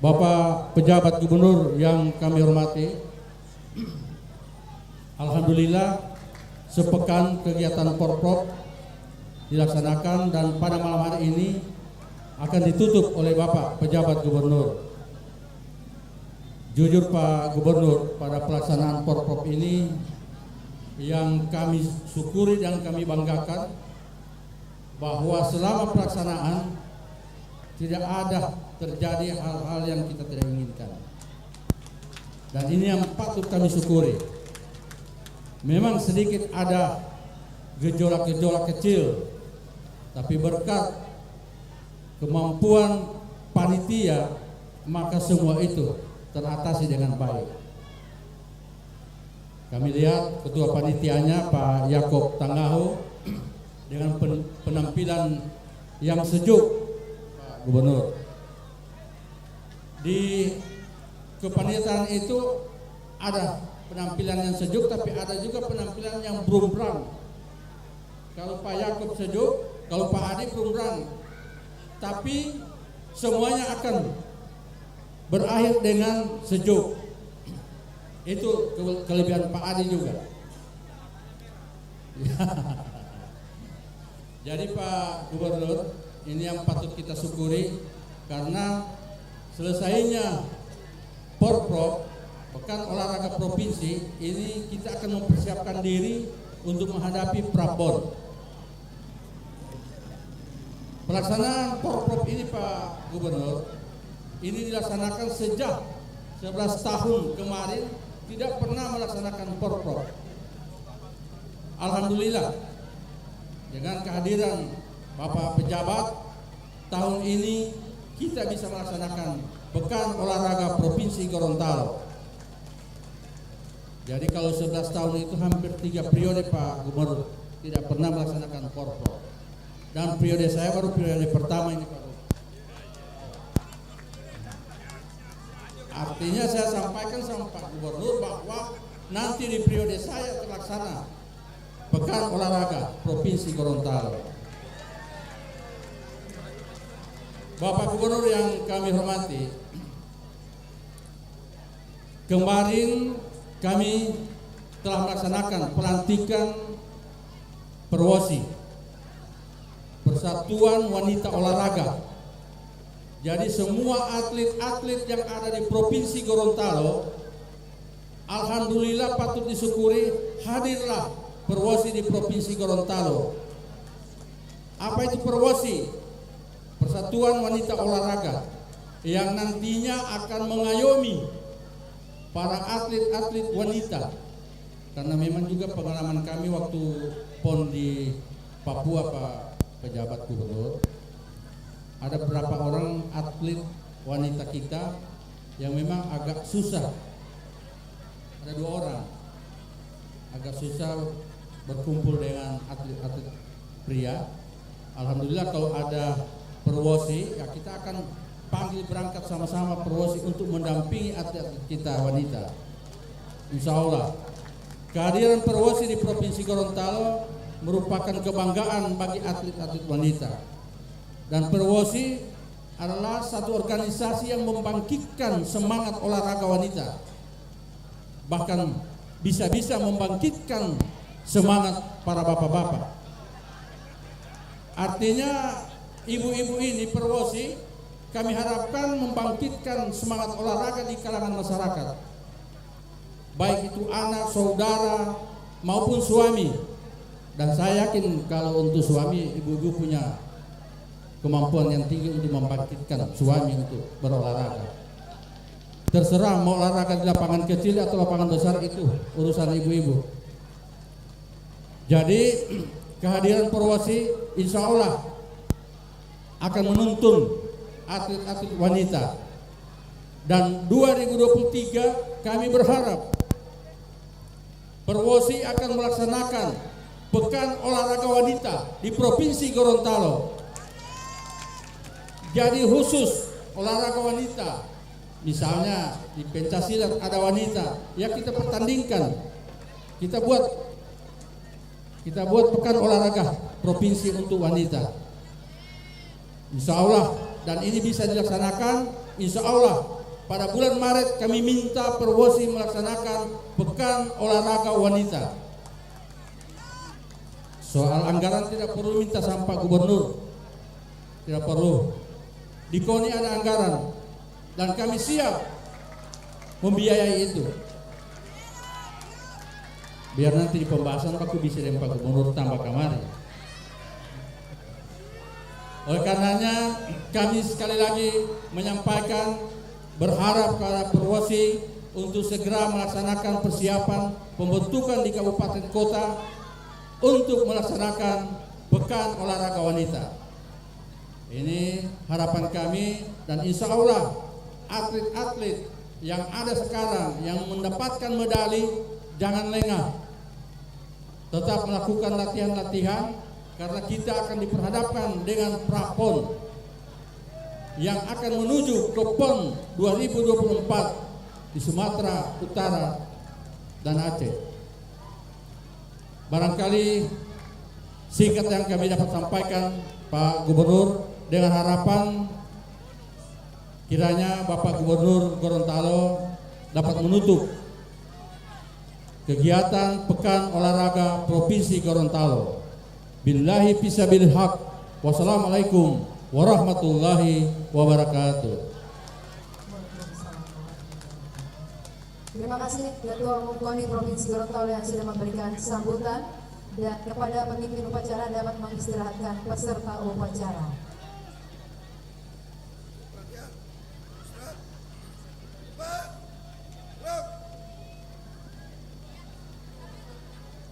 Bapak pejabat gubernur yang kami hormati, alhamdulillah sepekan kegiatan Porprov dilaksanakan dan pada malam hari ini akan ditutup oleh Bapak pejabat gubernur. Jujur Pak Gubernur, pada pelaksanaan Porprov ini yang kami syukuri dan kami banggakan bahwa selama pelaksanaan tidak ada terjadi hal-hal yang kita tidak inginkan. Dan ini yang patut kami syukuri. Memang sedikit ada gejolak-gejolak kecil, tapi berkat kemampuan panitia maka semua itu teratasi dengan baik. Kami lihat ketua panitianya Pak Yakob Tanggaho dengan penampilan yang sejuk, Pak Gubernur. Di kepanitiaan itu ada penampilan yang sejuk, tapi ada juga penampilan yang berumbrang. Kalau Pak Yakob sejuk, kalau Pak Adi berumbrang, tapi semuanya akan berakhir dengan sejuk. Itu kelebihan Pak Adi juga. Jadi Pak Gubernur, ini yang patut kita syukuri karena selesainya Porprov, Pekan Olahraga Provinsi, ini kita akan mempersiapkan diri untuk menghadapi Prapon. Pelaksanaan Porprov ini Pak Gubernur, ini dilaksanakan sejak 11 tahun kemarin tidak pernah melaksanakan Porprov. Alhamdulillah dengan kehadiran Bapak pejabat, tahun ini kita bisa melaksanakan Pekan Olahraga Provinsi Gorontalo. Jadi kalau 11 tahun itu hampir 3 periode Pak Gubernur tidak pernah melaksanakan Porprov. Dan periode saya baru periode pertama ini Pak. Artinya saya sampaikan sama Pak Gubernur bahwa nanti di periode saya terlaksana Pekan Olahraga Provinsi Gorontalo. Bapak Gubernur yang kami hormati, kemarin kami telah melaksanakan pelantikan Perwosi, Persatuan Wanita Olahraga. Jadi semua atlet-atlet yang ada di Provinsi Gorontalo, alhamdulillah patut disyukuri, hadirlah Perwosi di Provinsi Gorontalo. Apa itu Perwosi? Persatuan Wanita Olahraga yang nantinya akan mengayomi para atlet-atlet wanita. Karena memang juga pengalaman kami waktu PON di Papua Pak pejabat gubernur, ada beberapa orang atlet wanita kita yang memang agak susah. Ada 2 orang agak susah berkumpul dengan atlet-atlet pria. Alhamdulillah kalau ada Perwosi, ya kita akan panggil berangkat sama-sama Perwosi untuk mendampingi atlet kita wanita. Insya Allah kehadiran Perwosi di Provinsi Gorontalo merupakan kebanggaan bagi atlet-atlet wanita. Dan Perwosi adalah satu organisasi yang membangkitkan semangat olahraga wanita. Bahkan bisa-bisa membangkitkan semangat para bapak-bapak. Artinya ibu-ibu ini Perwosi kami harapkan membangkitkan semangat olahraga di kalangan masyarakat. Baik itu anak, saudara maupun suami. Dan saya yakin kalau untuk suami, ibu-ibu punya kemampuan yang tinggi untuk membangkitkan suami untuk berolahraga. Terserah mau olahraga di lapangan kecil atau lapangan besar, itu urusan ibu-ibu. Jadi kehadiran Perwosi insya Allah akan menuntun atlet-atlet wanita. Dan 2023 kami berharap Perwosi akan melaksanakan Pekan Olahraga Wanita di Provinsi Gorontalo. Jadi khusus olahraga wanita, misalnya di pencaksilat ada wanita, ya kita pertandingkan, kita buat pekan olahraga provinsi untuk wanita. Insya Allah, dan ini bisa dilaksanakan insya Allah pada bulan Maret kami minta Perwosi melaksanakan Pekan Olahraga Wanita. Soal anggaran tidak perlu minta sama Pak Gubernur, tidak perlu. Di KONI ada anggaran dan kami siap membiayai itu. Biar nanti di pembahasan aku bisa dengan Pak Gubernur tambah kamar. Oleh karenanya kami sekali lagi menyampaikan berharap kepada Perwosi untuk segera melaksanakan persiapan pembentukan di kabupaten kota untuk melaksanakan Pekan Olahraga Wanita. Ini harapan kami dan insya Allah atlet-atlet yang ada sekarang yang mendapatkan medali jangan lengah. Tetap melakukan latihan-latihan karena kita akan diperhadapkan dengan Prapon yang akan menuju ke PON 2024 di Sumatera Utara dan Aceh. Barangkali singkat yang kami dapat sampaikan Pak Gubernur, dengan harapan kiranya Bapak Gubernur Gorontalo dapat menutup kegiatan Pekan Olahraga Provinsi Gorontalo. Billahi fisabilil haq. Wassalamualaikum warahmatullahi wabarakatuh. Terima kasih Ketua Umum KONI Provinsi Gorontalo yang sudah memberikan sambutan, dan kepada pemimpin upacara dapat mengistirahatkan peserta upacara.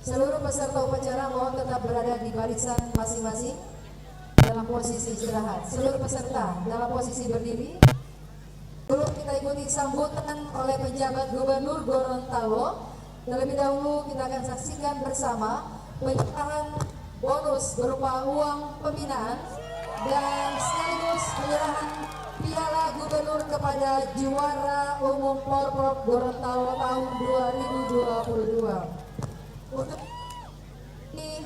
Seluruh peserta upacara mohon tetap berada di barisan masing-masing dalam posisi istirahat. Seluruh peserta dalam posisi berdiri. Dulu kita ikuti sambutan oleh penjabat Gubernur Gorontalo. Terlebih dahulu kita akan saksikan bersama penyerahan bonus berupa uang pembinaan dan sekaligus penyerahan Piala Gubernur kepada juara umum Porprov Gorontalo tahun 2022. Untuk ini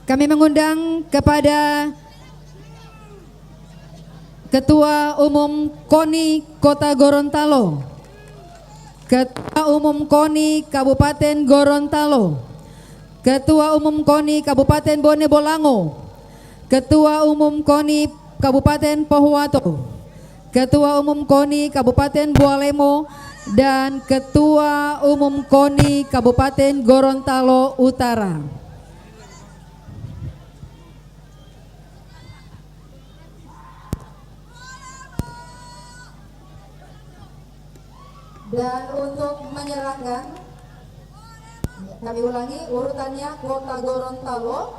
kami mengundang kepada Ketua Umum KONI Kota Gorontalo, Ketua Umum KONI Kabupaten Gorontalo, Ketua Umum KONI Kabupaten Bone Bolango, Ketua Umum KONI Kabupaten Pohuwato, Ketua Umum KONI Kabupaten Bualemo, dan Ketua Umum KONI Kabupaten Gorontalo Utara. Dan untuk menyerahkan, kami ulangi urutannya: Kota Gorontalo,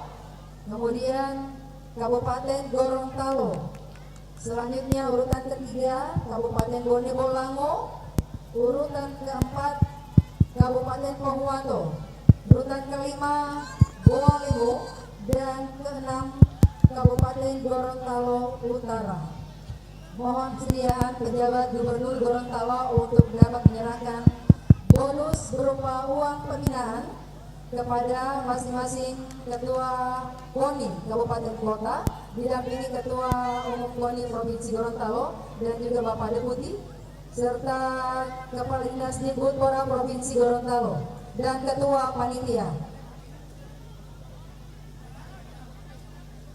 kemudian Kabupaten Gorontalo, selanjutnya urutan ketiga Kabupaten Bone Bolango, urutan keempat Kabupaten Pohuwato, urutan kelima Bualemo, dan keenam Kabupaten Gorontalo Utara. Mohon kesediaan pejabat Gubernur Gorontalo untuk dapat menyerahkan bonus berupa uang pembinaan kepada masing-masing Ketua KONI Kabupaten Kota, didampingi Ketua Umum KONI Provinsi Gorontalo dan juga Bapak Deputi, serta Kepala Dinas Digbudpora Provinsi Gorontalo dan Ketua Panitia.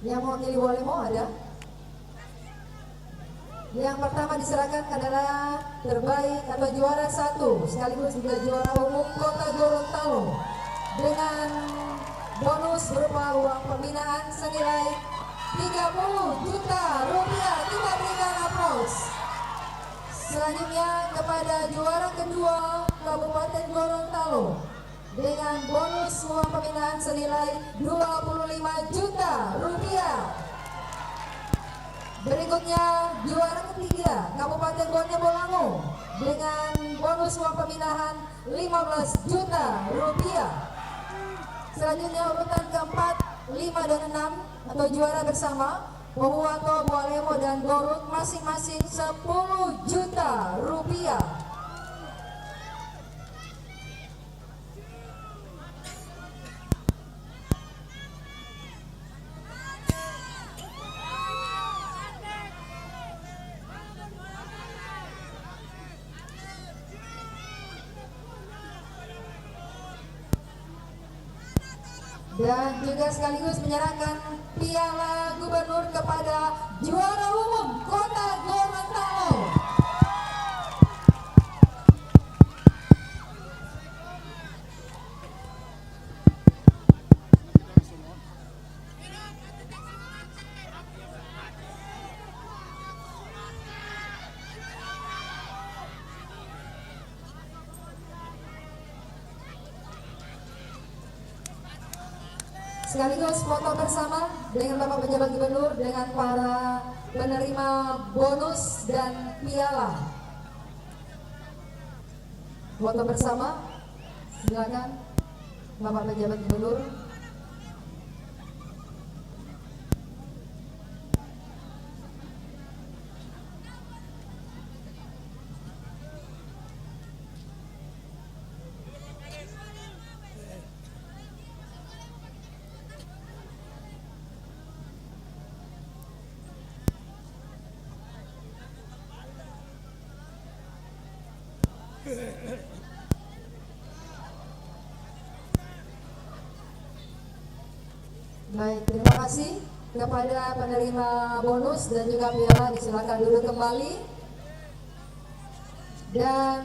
Yang mewakili Bualemo ada? Yang pertama diserahkan adalah terbaik atau juara 1 sekaligus juga juara umum Kota Gorontalo dengan bonus berupa uang pembinaan senilai 30 juta rupiah. Kita berikan aplaus. Selanjutnya kepada juara kedua Kabupaten Gorontalo dengan bonus uang pembinaan senilai 25 juta rupiah. Berikutnya juara ketiga Kabupaten Bonebolango dengan bonus uang pembinaan 15 juta rupiah. Selanjutnya urutan keempat, 5 dan 6 atau juara bersama Pohuwato, Boalemo dan Gorut masing-masing 10 juta rupiah. Dan juga sekaligus menyerahkan piala gubernur kepada juara umum Kota Gorontalo. Sekaligus foto bersama dengan Bapak Pejabat Gubernur dengan para penerima bonus dan piala. Foto bersama, silakan Bapak Pejabat Gubernur. Baik, terima kasih kepada penerima bonus dan juga piala. Disilakan duduk kembali. Dan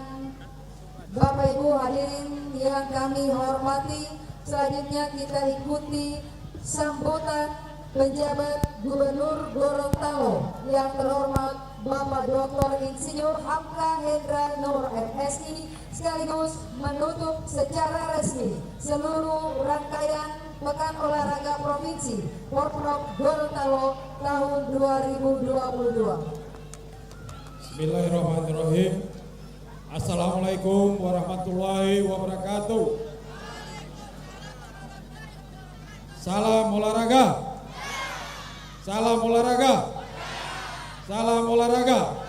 Bapak Ibu hadirin yang kami hormati, selanjutnya kita ikuti sambutan penjabat Gubernur Gorontalo yang terhormat Bapak Dr. Insinyur Hamka Hendra Nur MSI, sekaligus menutup secara resmi seluruh rangkaian Pekan Olahraga Provinsi Porprov Gorontalo tahun 2022. Bismillahirrahmanirrahim. Assalamualaikum warahmatullahi wabarakatuh. Salam olahraga. Salam olahraga. Salam olahraga.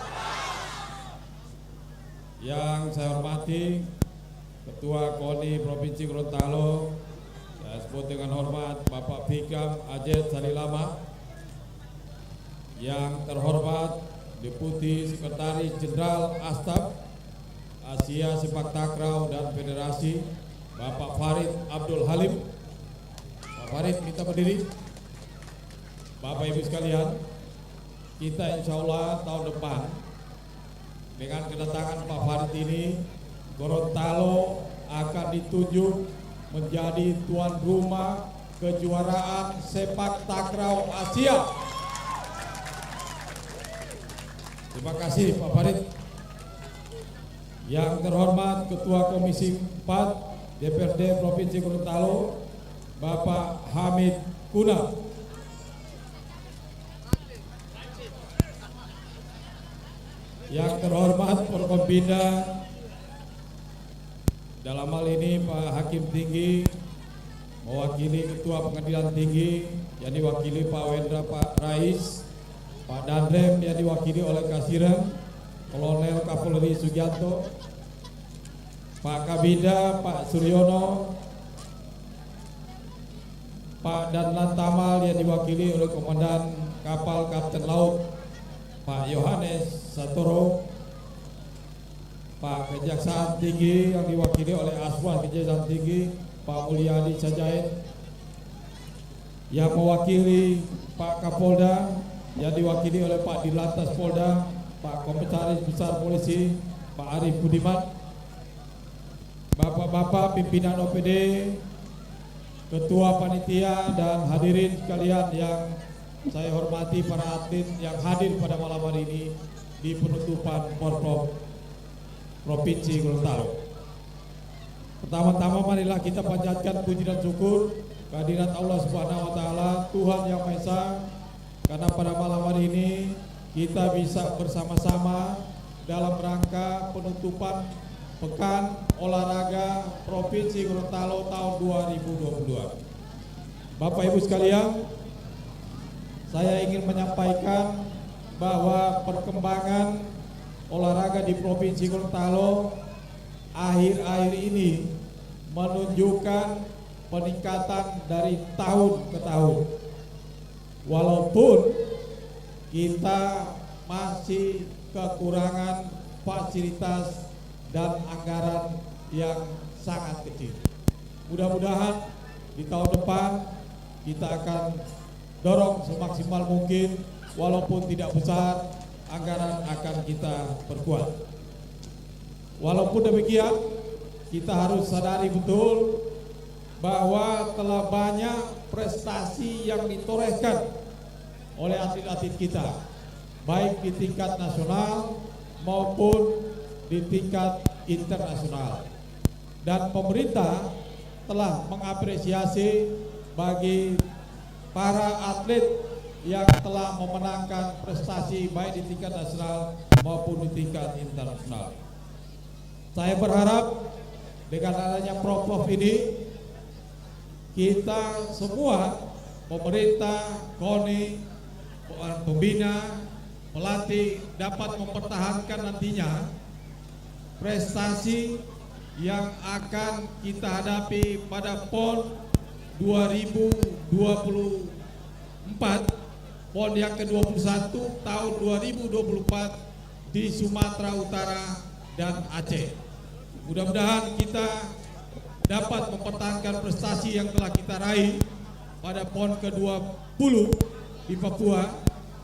Yang saya hormati Ketua KONI Provinsi Gorontalo, saya sebut dengan hormat Bapak Fikam Ajet Salilama, yang terhormat Deputi Sekretaris Jenderal Astaf Asia Sepak Takraw dan Federasi Bapak Farid Abdul Halim. Pak Farid, kita berdiri. Bapak Ibu sekalian, kita insya Allah tahun depan dengan kedatangan Pak Farid ini, Gorontalo akan ditunjuk menjadi tuan rumah kejuaraan sepak takraw Asia. Terima kasih Pak Farid. Yang terhormat Ketua Komisi 4 DPRD Provinsi Gorontalo, Bapak Hamid Kuna. Yang terhormat Forkompinda, dalam hal ini Pak Hakim Tinggi mewakili Ketua Pengadilan Tinggi yang diwakili Pak Wendra Pak Rais, Pak Dandrem yang diwakili oleh Kasirem Kolonel Kapolri Sugianto, Pak Kabinda Pak Suryono, Pak Danlan Tamal yang diwakili oleh Komandan Kapal Kapten Laut Pak Yohanes Satoro, Pak Kejaksaan Tinggi yang diwakili oleh Aswan Kejaksaan Tinggi Pak Mulyadi Sajait, yang mewakili Pak Kapolda yang diwakili oleh Pak Dirlantas Polda Pak Komisaris Besar Polisi Pak Arif Budiman, Bapak-bapak pimpinan OPD, Ketua Panitia, dan hadirin sekalian yang saya hormati, para atlet yang hadir pada malam hari ini di penutupan Porprov Provinsi Gorontalo. Pertama-tama marilah kita panjatkan puji dan syukur kehadirat Allah Subhanahu wa taala, Tuhan yang Maha Esa, karena pada malam hari ini kita bisa bersama-sama dalam rangka penutupan Pekan Olahraga Provinsi Gorontalo tahun 2022. Bapak Ibu sekalian, saya ingin menyampaikan bahwa perkembangan olahraga di Provinsi Gorontalo akhir-akhir ini menunjukkan peningkatan dari tahun ke tahun. Walaupun kita masih kekurangan fasilitas dan anggaran yang sangat kecil. Mudah-mudahan di tahun depan kita akan dorong semaksimal mungkin, walaupun tidak besar, anggaran akan kita perkuat. Walaupun demikian, kita harus sadari betul bahwa telah banyak prestasi yang ditorehkan oleh atlet-atlet kita, baik di tingkat nasional maupun di tingkat internasional. Dan pemerintah telah mengapresiasi bagi para atlet yang telah memenangkan prestasi baik di tingkat nasional maupun di tingkat internasional. Saya berharap dengan adanya Prov ini, kita semua, pemerintah, KONI, pembina, pelatih dapat mempertahankan nantinya prestasi yang akan kita hadapi pada PON 2024, PON yang ke-21 tahun 2024 di Sumatera Utara dan Aceh. Mudah-mudahan kita dapat mempertahankan prestasi yang telah kita raih pada PON ke-20 di Papua.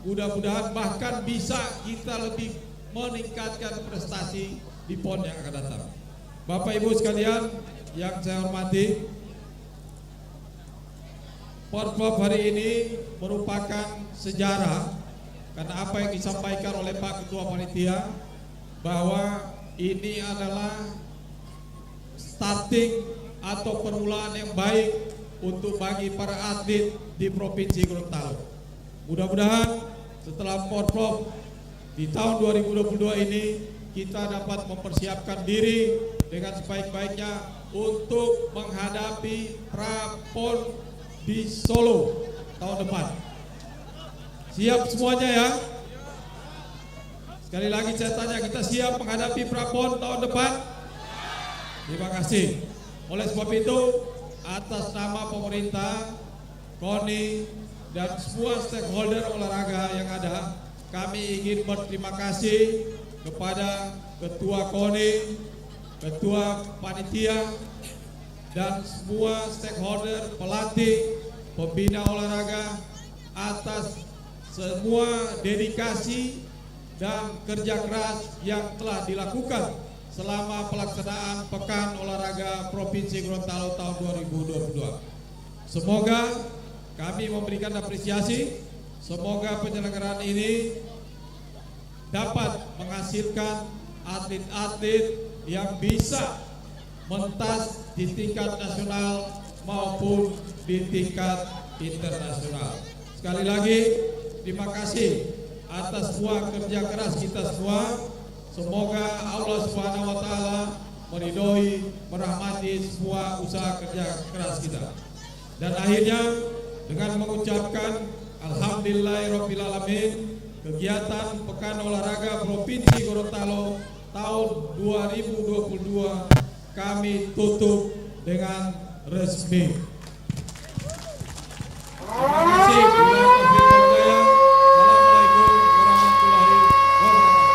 Mudah-mudahan bahkan bisa kita lebih meningkatkan prestasi di PON yang akan datang. Bapak Ibu sekalian yang saya hormati, Porprov hari ini merupakan sejarah karena apa yang disampaikan oleh Pak Ketua Panitia, bahwa ini adalah starting atau permulaan yang baik untuk bagi para atlet di Provinsi Gorontalo. Mudah-mudahan setelah Porprov di tahun 2022 ini kita dapat mempersiapkan diri dengan sebaik-baiknya untuk menghadapi Prapon di Solo tahun depan. Siap semuanya ya? Sekali lagi saya tanya, kita siap menghadapi Prapon tahun depan? Terima kasih. Oleh sebab itu, atas nama pemerintah, KONI, dan semua stakeholder olahraga yang ada, kami ingin berterima kasih kepada Ketua KONI, Ketua Panitia, dan semua stakeholder, pelatih, pembina olahraga atas semua dedikasi dan kerja keras yang telah dilakukan selama pelaksanaan Pekan Olahraga Provinsi Gorontalo tahun 2022. Semoga kami memberikan apresiasi, semoga penyelenggaraan ini dapat menghasilkan atlet-atlet yang bisa mentas di tingkat nasional maupun di tingkat internasional. Sekali lagi, terima kasih atas semua kerja keras kita semua. Semoga Allah Subhanahu wa Ta'ala meridhoi, merahmati semua usaha kerja keras kita. Dan akhirnya dengan mengucapkan Alhamdulillahirabbil alamin, kegiatan Pekan Olahraga Provinsi Gorontalo tahun 2022 kami tutup dengan resmi. Terima kasih. Assalamualaikum warahmatullahi wabarakatuh.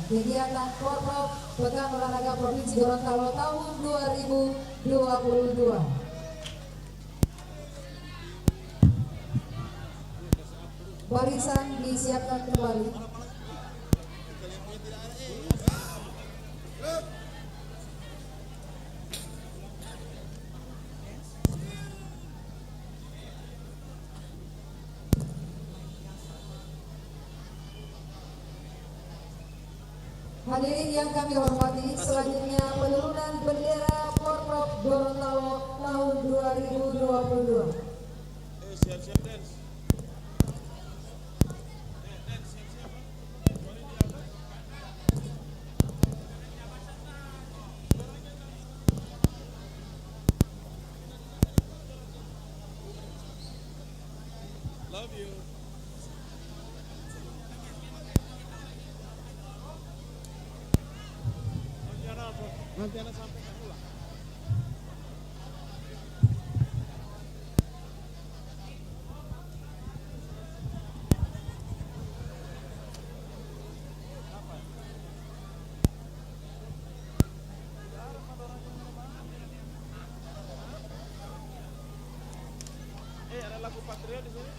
Kegiatan Porprov Pekan Olahraga Provinsi Gorontalo tahun 2022. Barisan disiapkan kembali. Hadirin yang kami hormati, selanjutnya penurunan bendera Porprov Gorontalo tahun 2022. Siap-siap dance. Love you. Nanti anak sampai pulang. Ada lagu Patria di sini.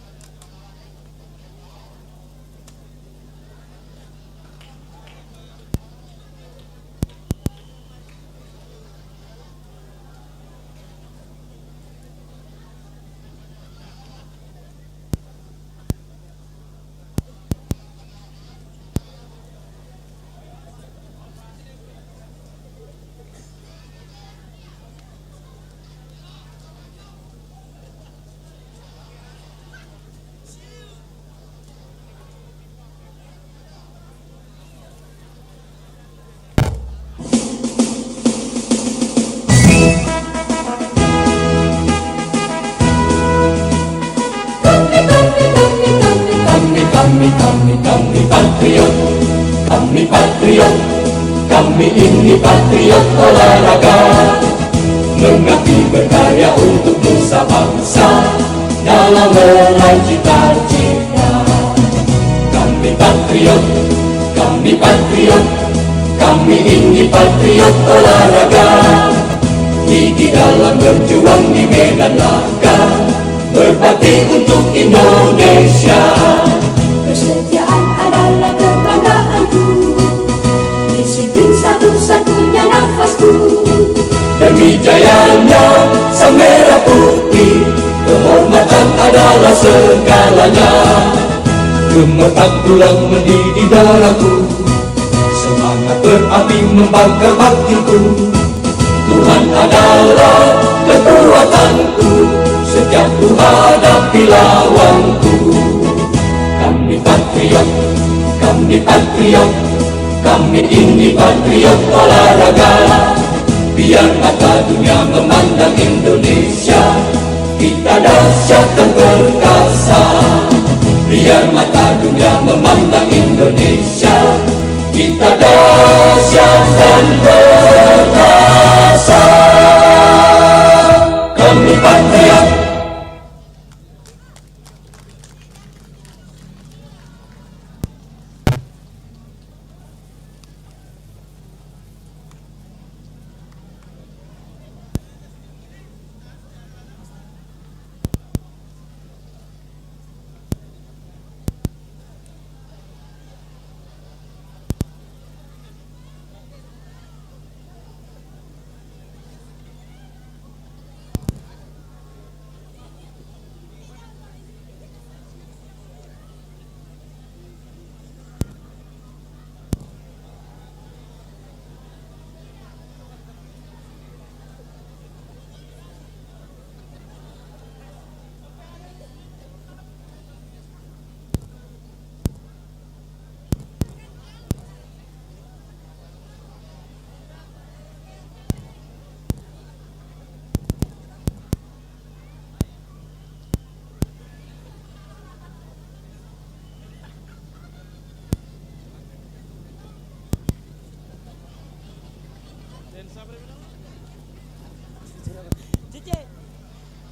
Kami patriot, kami patriot, kami ini patriot olahraga, mengabdi berkarya untuk nusa bangsa dalam meraih cita-cita. Kami patriot, kami patriot, kami ini patriot olahraga, gigi dalam berjuang di medan laga, berbakti untuk Indonesia. Kesetiaan adalah kebanggaanku, disiplin satu-satunya nafasku. Demi jayanya sang merah putih, kehormatan adalah segalanya. Gemetar tulang mendidih darahku, semangat berapi membakar batinku. Tuhan adalah kekuatanku, setiap ku hadapi lawanku. Kami patriot, kami patriot, kami ini patriot olahraga. Biar mata dunia memandang Indonesia, kita dahsyat dan perkasa. Biar mata dunia memandang Indonesia, kita dahsyat dan perkasa. Kami patriot.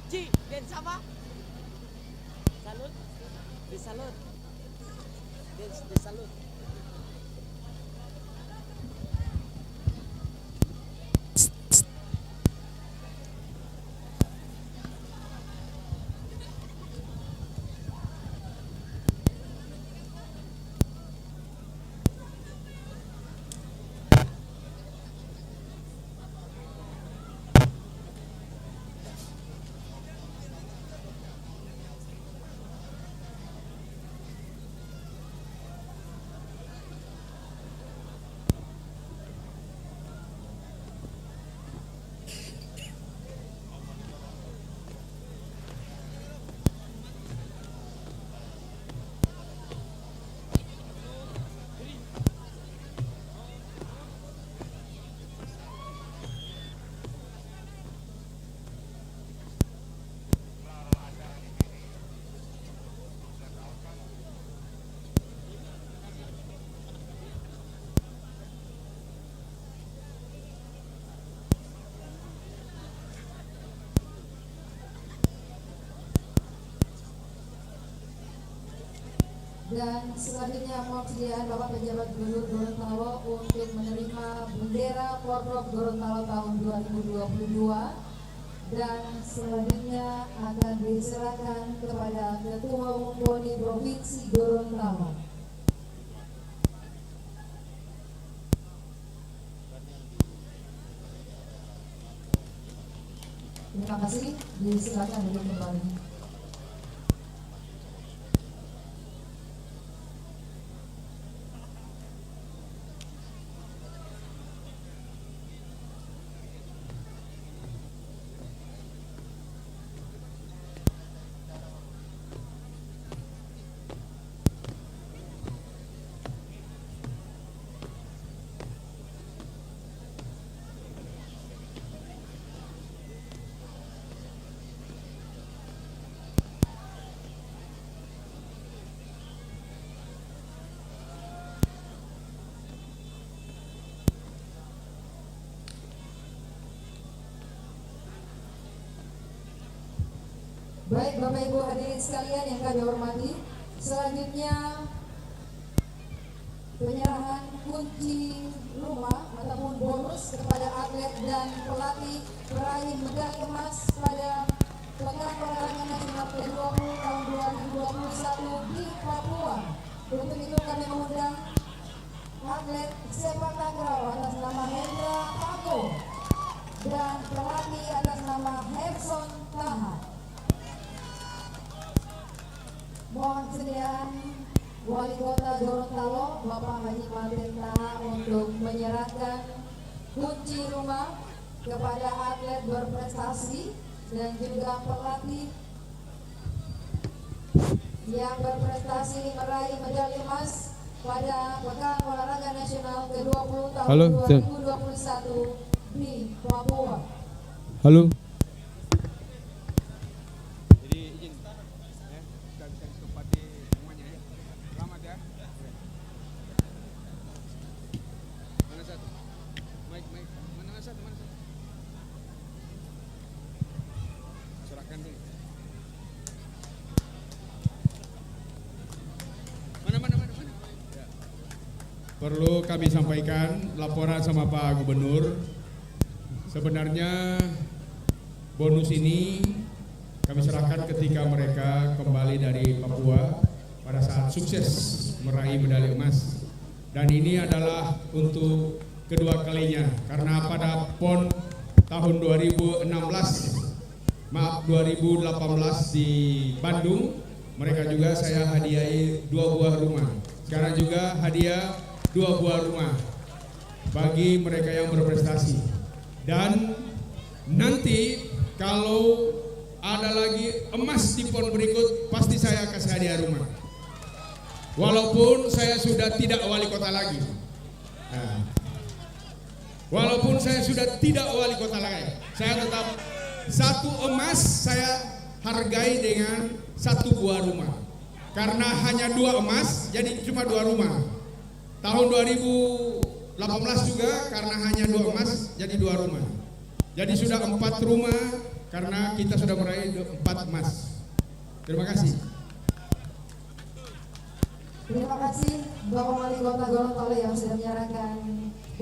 Ji, dan sama salut, disalut, disalut. Dan selanjutnya mohon kesediaan Bapak Pejabat Gubernur Gorontalo untuk menerima bendera Porprov Gorontalo tahun 2022. Dan selanjutnya akan diserahkan kepada Ketua Umum BONI Provinsi Gorontalo. Terima kasih, disilakan duduk kembali. Baik Bapak Ibu hadirin sekalian yang kami hormati, selanjutnya penyerahan kunci rumah ataupun bonus kepada atlet dan pelatih peraih medali emas pada Pekan Olahraga Nasional ke-20 tahun 2021 di Papua. Untuk itu kami mengundang atlet sepak takraw atas nama Hendra Pago dan pelatih atas nama Herson Tahan. Mohon kesediaan Wali Kota Gorontalo Bapak Haji Martin Taha untuk menyerahkan kunci rumah kepada atlet berprestasi dan juga pelatih yang berprestasi meraih medali emas pada Pekan Olahraga Nasional ke-20 tahun 2021 di Papua. Halo. Perlu kami sampaikan laporan sama Pak Gubernur. Sebenarnya bonus ini kami serahkan ketika mereka kembali dari Papua pada saat sukses meraih medali emas. Dan ini adalah untuk kedua kalinya karena pada PON tahun 2018 di Bandung mereka juga saya hadiahi 2 buah rumah. Sekarang juga hadiah 2 buah rumah bagi mereka yang berprestasi. Dan nanti kalau ada lagi emas di PON berikut pasti saya kasih hadiah rumah. Walaupun saya sudah tidak wali kota lagi. Walaupun saya sudah tidak wali kota lagi, saya tetap 1 emas saya hargai dengan 1 buah rumah. Karena hanya 2 emas jadi cuma 2 rumah. Tahun 2018 juga karena hanya 2 emas jadi 2 rumah. Jadi sudah 4 rumah karena kita sudah meraih 4 emas. Terima kasih. Terima kasih Bapak Wali Kota Gorontalo yang sudah menyerahkan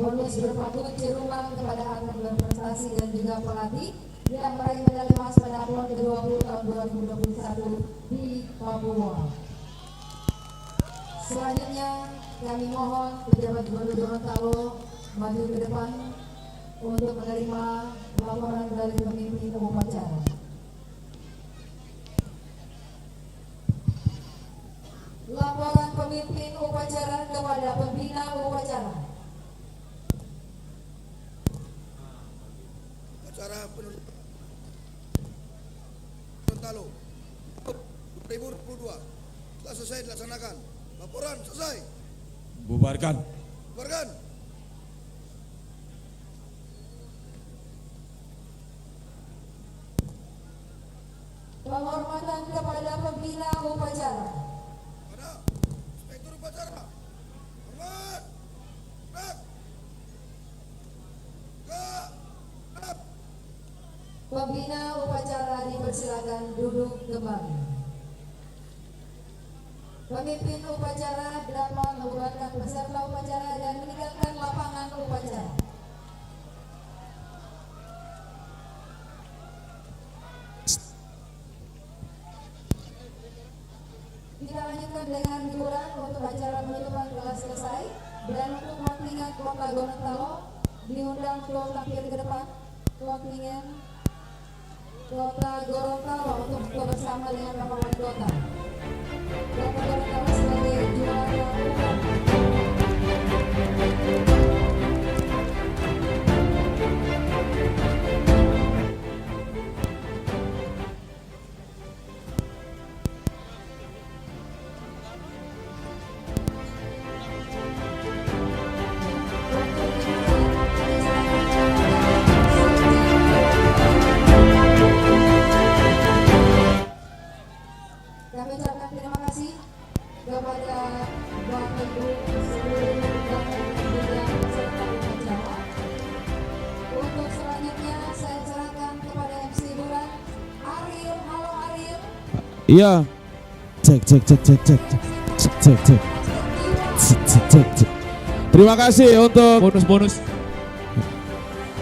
bonus berupa kunci rumah kepada atlet berprestasi dan juga pelatih yang meraih medali emas pada PON ke-20 tahun 2021 di Papua. Selanjutnya kami mohon pejabat Gubernur Gorontalo maju ke depan untuk menerima laporan dari pemimpin upacara. Laporan pemimpin upacara kepada pembina upacara. Acara penutup Gorontalo 2022 telah selesai dilaksanakan. Laporan selesai. Bubarkan. Bubarkan. Penghormatan kepada pembina upacara. Mana? Inspektur upacara. Hormat. Gerak. Gerak. Pembina upacara dipersilakan duduk kembali. Pemimpin upacara dapat membubarkan peserta upacara dan meninggalkan lapangan upacara. Kita lanjutkan dengan hiburan untuk acara penutupan telah selesai, dan untuk kontingen Kota Gorontalo diundang untuk tampil ke depan. Kontingen Kota Gorontalo untuk bersama dengan Bapak Wali Kota. Kota Gorontalo sebagai juara umum. Kami ucapkan terima kasih kepada Bapak Ibu seluruh dan peserta upacara. Untuk selanjutnya saya serahkan kepada MC hiburan Ariel. Halo Ariel. Iya. Cek. Terima kasih untuk bonus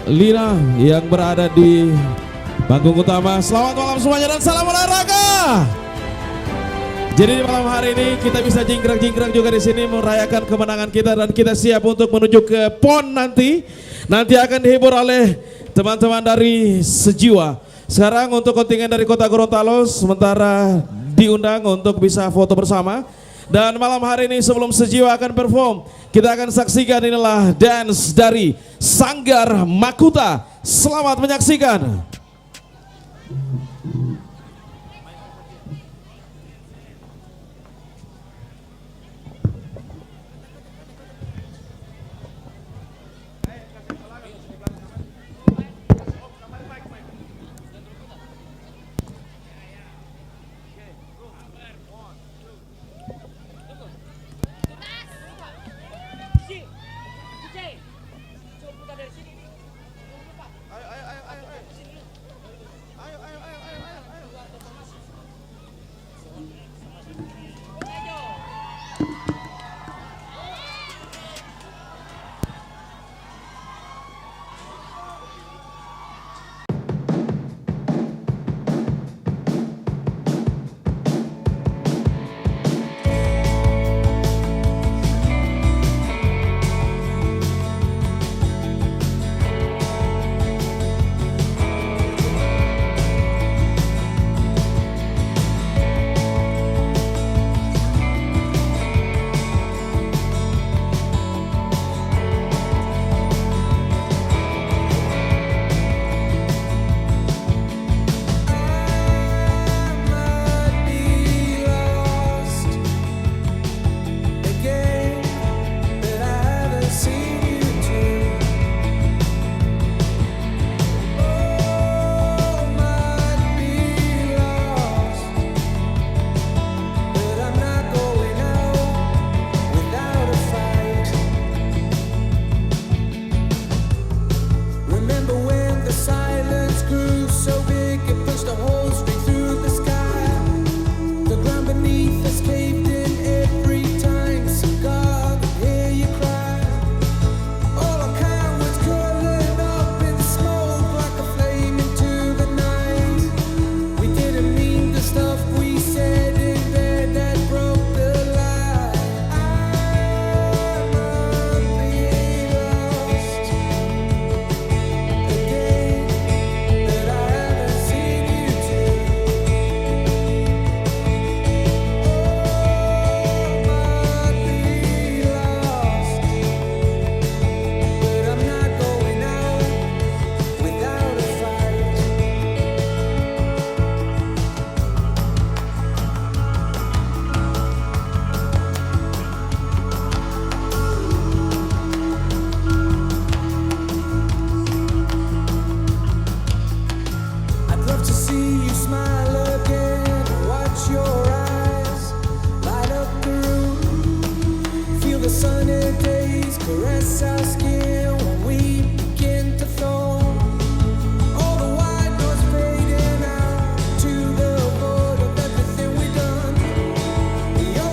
Lina yang berada di panggung utama. Selamat malam semuanya dan salam olahraga. Jadi di malam hari ini kita bisa jingkrak-jingkrak juga di sini merayakan kemenangan kita, dan kita siap untuk menuju ke PON nanti. Nanti akan dihibur oleh teman-teman dari Sejiwa. Sekarang untuk kontingen dari Kota Gorontalo sementara diundang untuk bisa foto bersama. Dan malam hari ini sebelum Sejiwa akan perform, kita akan saksikan inilah dance dari Sanggar Makuta. Selamat menyaksikan.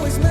Always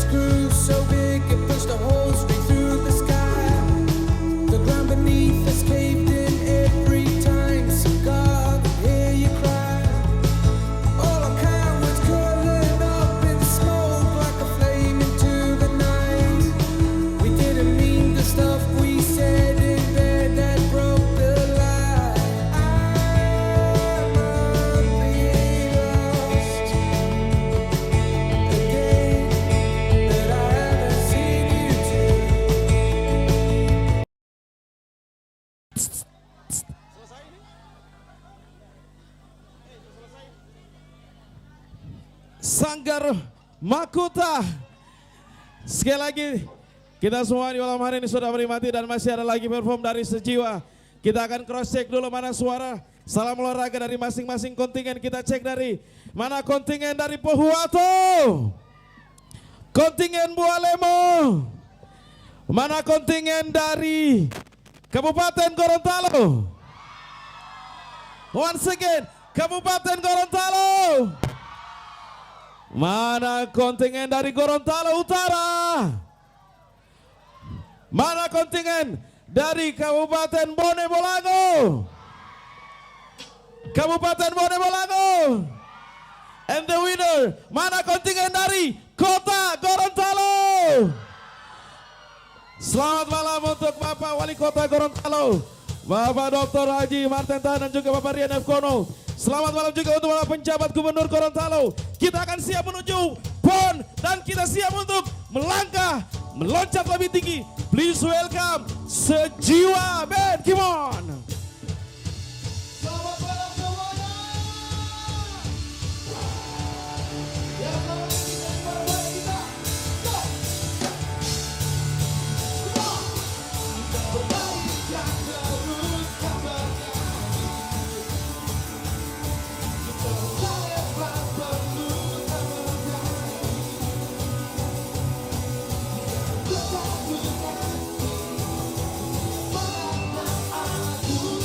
grew so big it pushed a hole straight through the sky. The ground beneath us caved in every time. So God, hear you cry. All our kind was curling up in smoke like a flame into the night. We didn't mean the stuff we said in bed that broke the lie. I'm unbelieved lost again, that I haven't seen you too. Sanggar Makuta. Sekali lagi kita semua di malam hari ini sudah menikmati dan masih ada lagi perform dari Sejiwa. Kita akan cross check dulu mana suara salam olahraga dari masing-masing kontingen. Kita cek dari mana kontingen dari Pohuwato, kontingen Bualemo, mana kontingen dari Kabupaten Gorontalo. Once again, Kabupaten Gorontalo. Mana kontingen dari Gorontalo Utara? Mana kontingen dari Kabupaten Bone Bolango? Kabupaten Bone Bolango. And the winner, mana kontingen dari Kota Gorontalo? Selamat malam untuk Bapak Wali Kota Gorontalo, Bapak Dr. Haji Marten Tahan dan juga Bapak Rian F. Kono. Selamat malam juga untuk Bapak Penjabat Gubernur Gorontalo. Kita akan siap menuju PON dan kita siap untuk melangkah, meloncat lebih tinggi. Please welcome Sejiwa Band, come on. Selamat malam semuanya. Ya, selamat kita bareng kita. Go. Come on. Kita berbagi yang terus kabarnya. Kita lepas perlu terberkati. Kita bersatu hati. Mana aku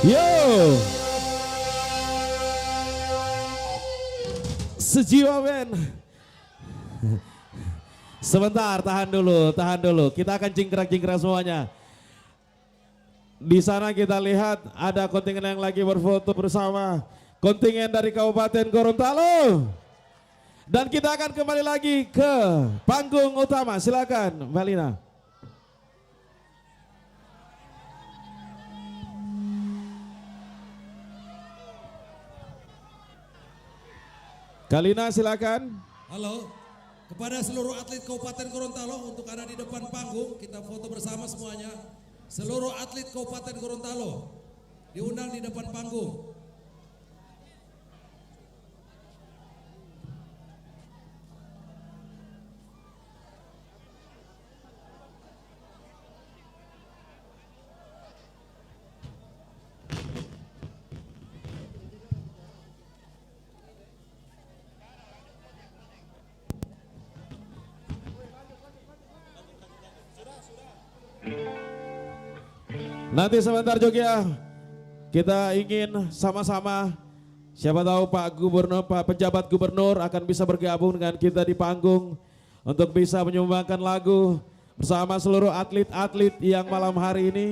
Yo. Sejiwa band. Sebentar, tahan dulu. Kita akan jingkrak-jingkrak semuanya. Di sana kita lihat ada kontingen yang lagi berfoto bersama kontingen dari Kabupaten Gorontalo. Dan kita akan kembali lagi ke panggung utama. Silakan, Mbak Lina. Kalina, silakan. Halo, kepada seluruh atlet Kabupaten Gorontalo untuk ada di depan panggung, kita foto bersama semuanya. Seluruh atlet Kabupaten Gorontalo diundang di depan panggung. Nanti sebentar juga kita ingin sama-sama, siapa tahu Pak Gubernur, Pak Penjabat Gubernur akan bisa bergabung dengan kita di panggung untuk bisa menyumbangkan lagu bersama seluruh atlet-atlet yang malam hari ini.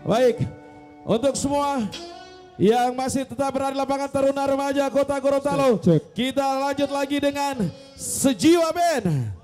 Baik, untuk semua yang masih tetap berada di lapangan Taruna Remaja Kota Gorontalo, kita lanjut lagi dengan Sejiwa Band.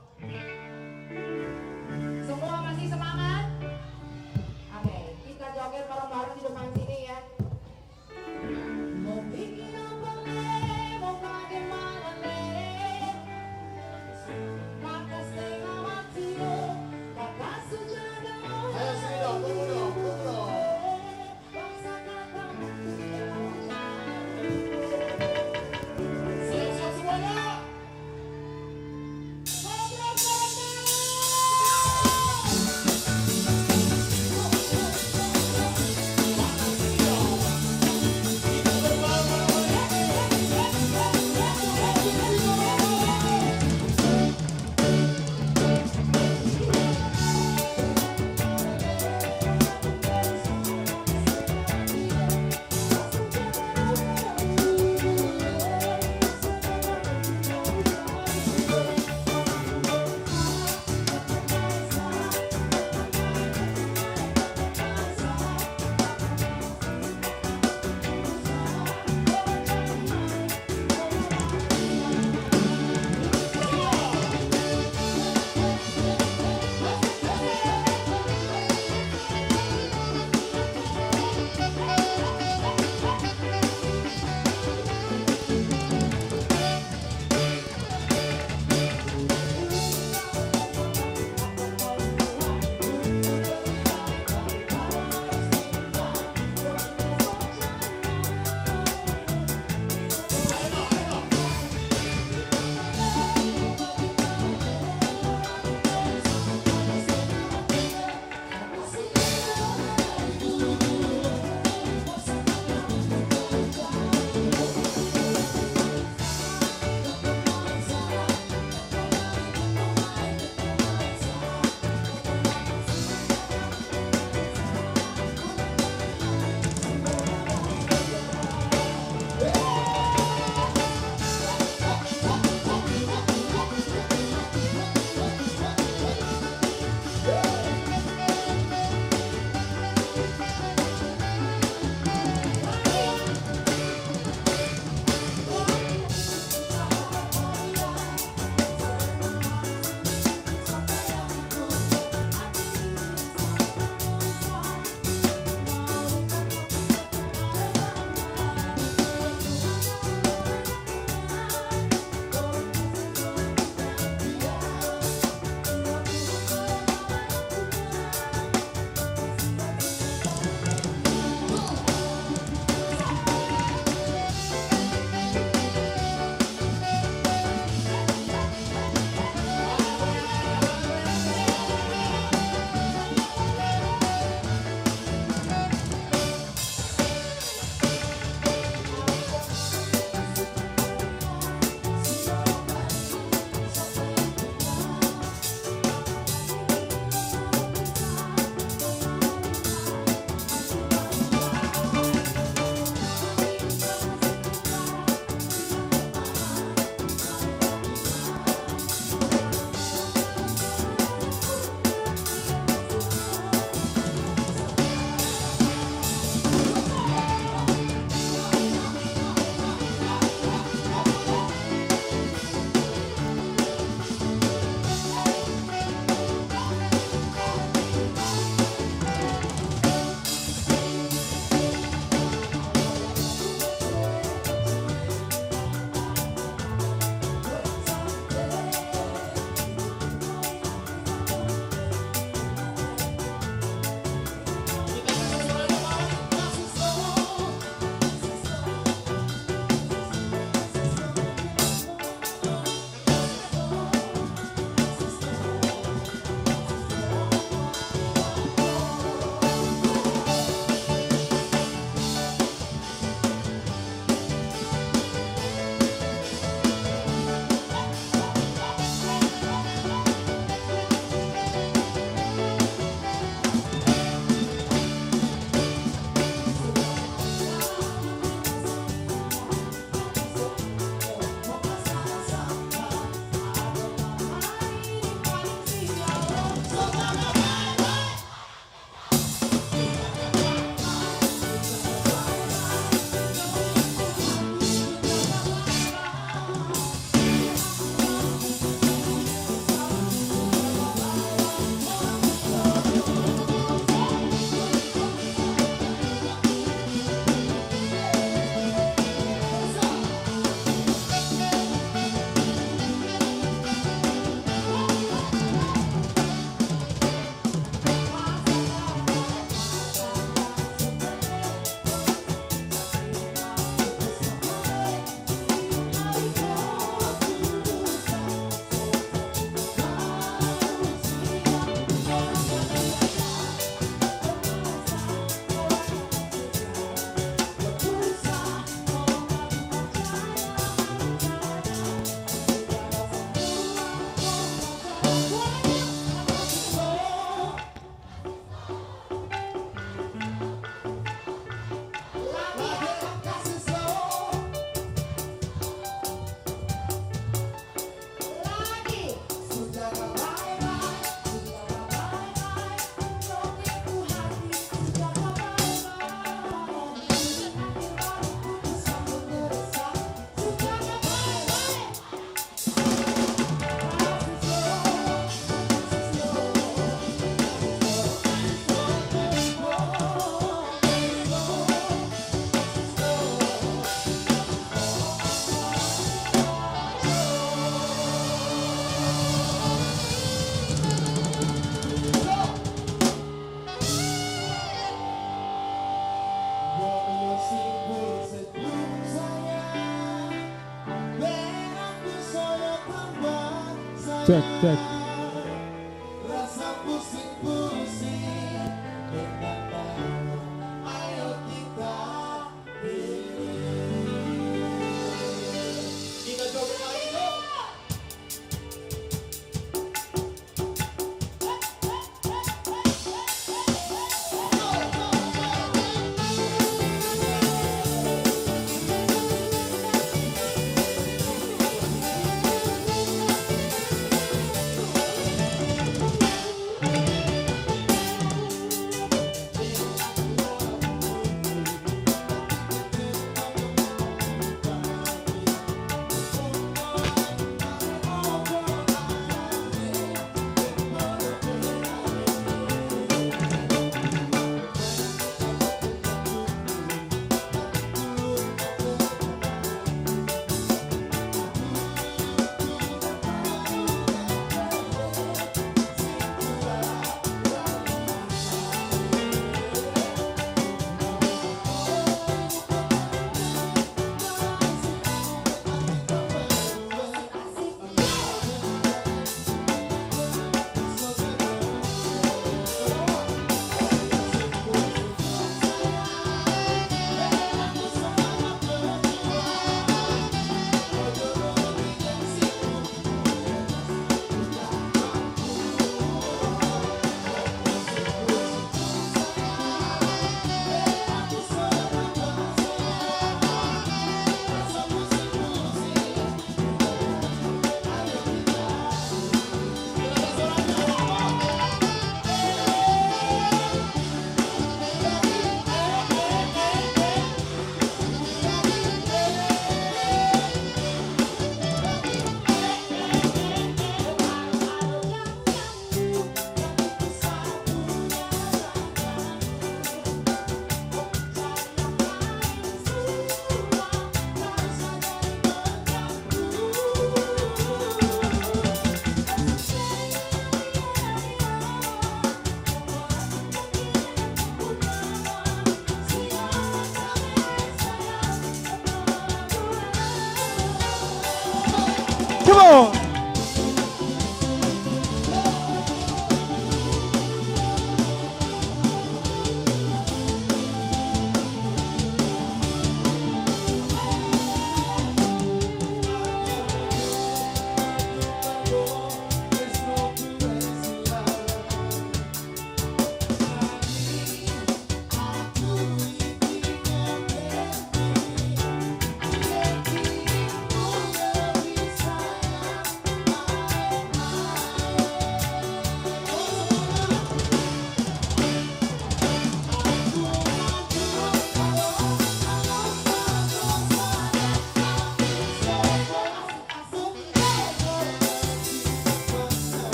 Cek, cek. Rasa pusing-pusing ayo kita kita joget lagi dong.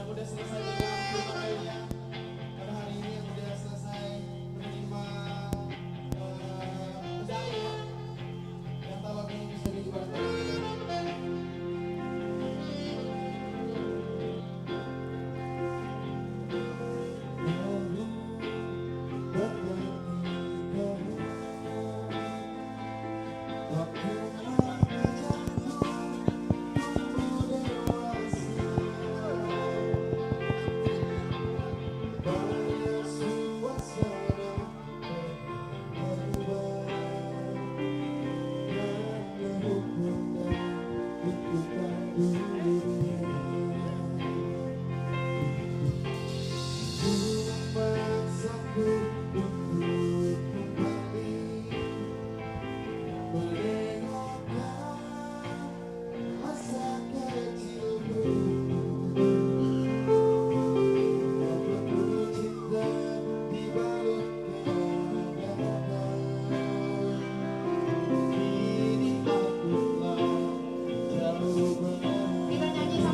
udah selesai juga turnamennya pada hari ini, yang udah selesai menerima medali ya. Yang talon ini bisa dibantu.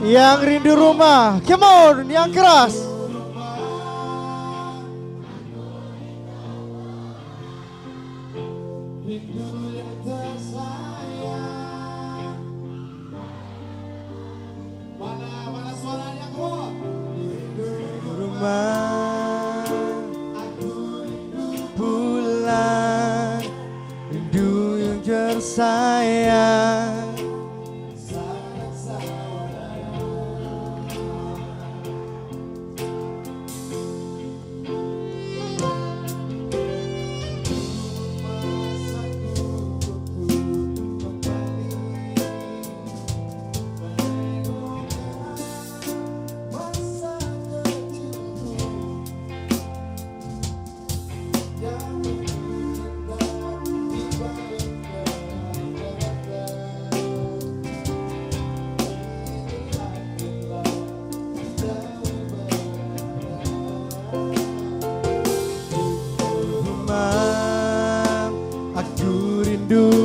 Yang rindu rumah, come on, yang keras. Mana suaranya, come on. Rumah, pulang, rindu yang tersayang.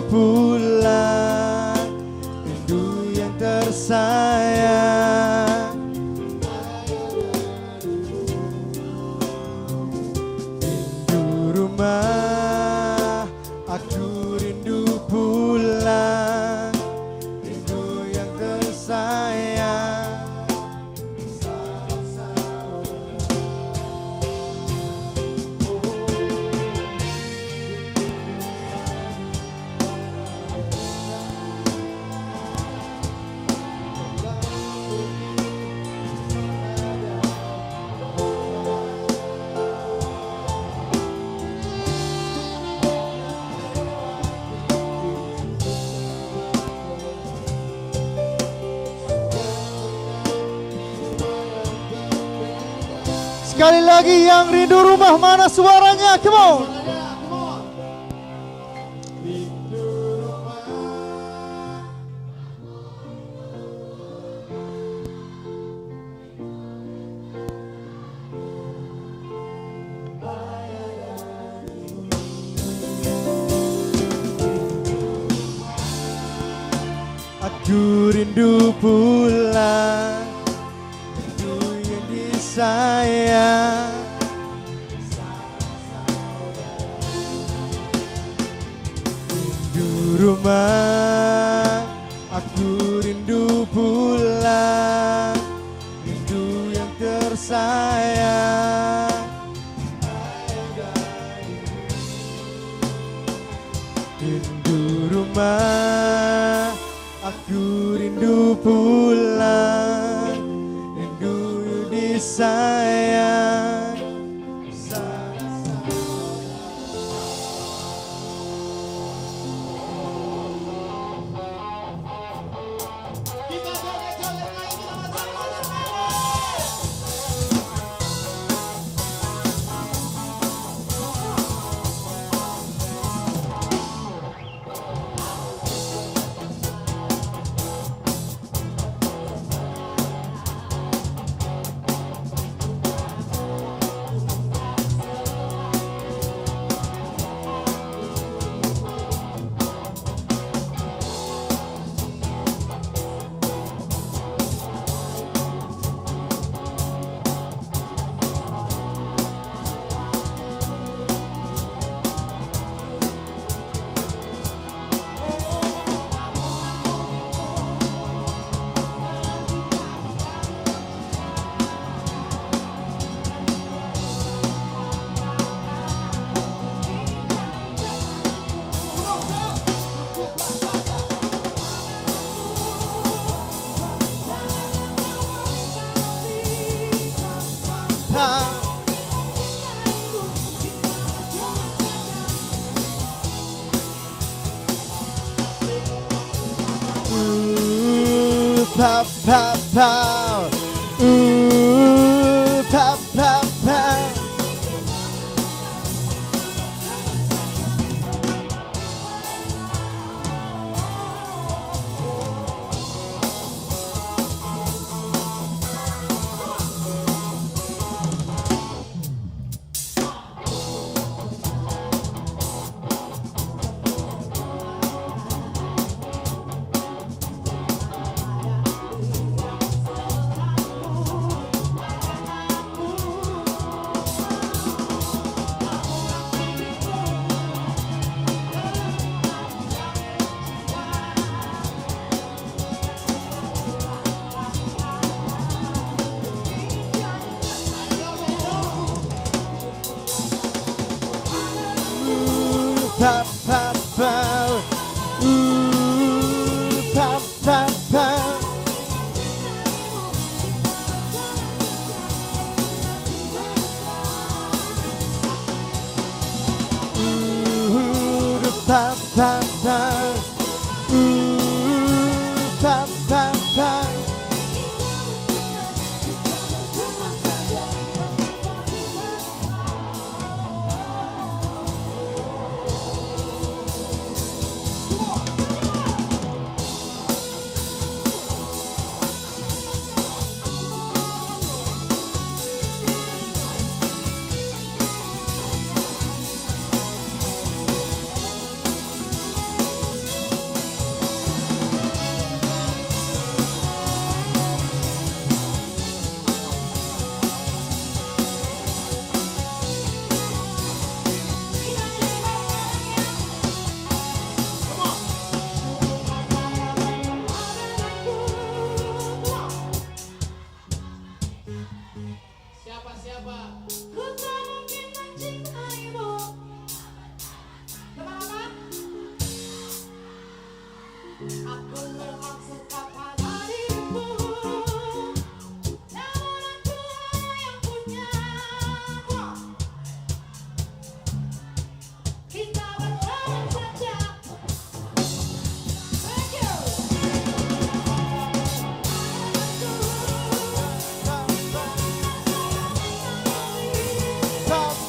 Pulang, rindu yang tersayang. Rindu rumah, aku rindu pulang, rindu yang tersayang. Sekali lagi yang rindu rumah, mana suaranya? Come on. Aku rindu pulang, rindu yang disayang. Rindu rumah, aku rindu pulang, rindu yang tersayang. Rindu rumah, aku rindu pulang, rindu disayang. Pow, pow, pow. Ooh, pow, pow, pow. Pow, pow, pow. Ooh, pow, pow, pow. Ooh, pow, pow, pow. Ooh, pow, pow, pow.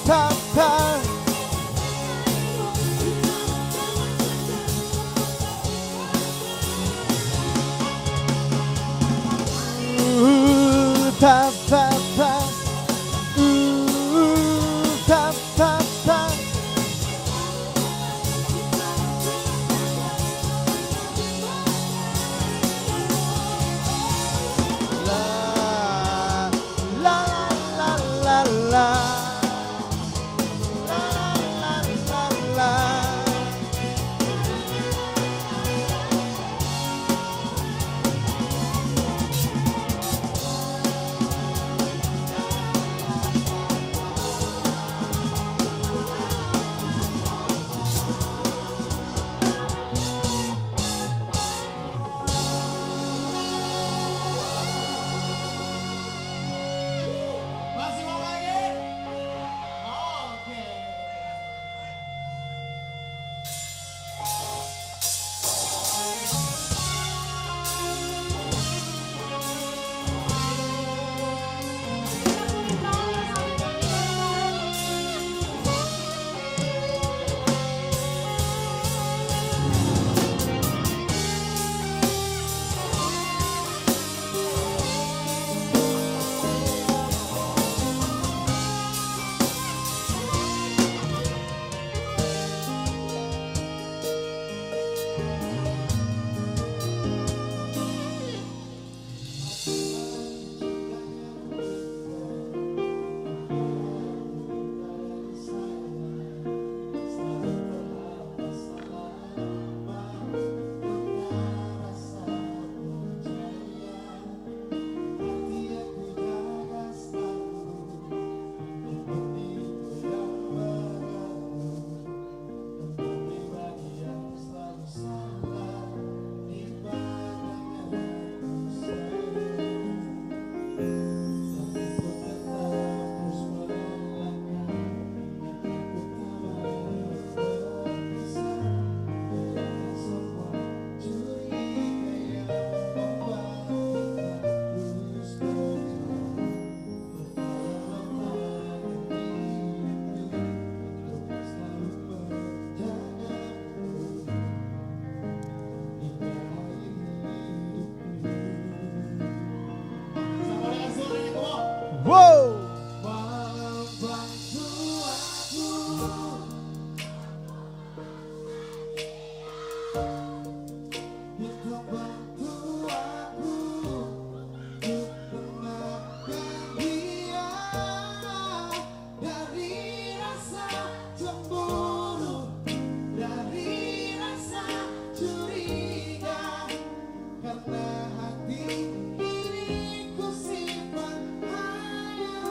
Pow, pow. Wow. Karena hati diriku simpan hanya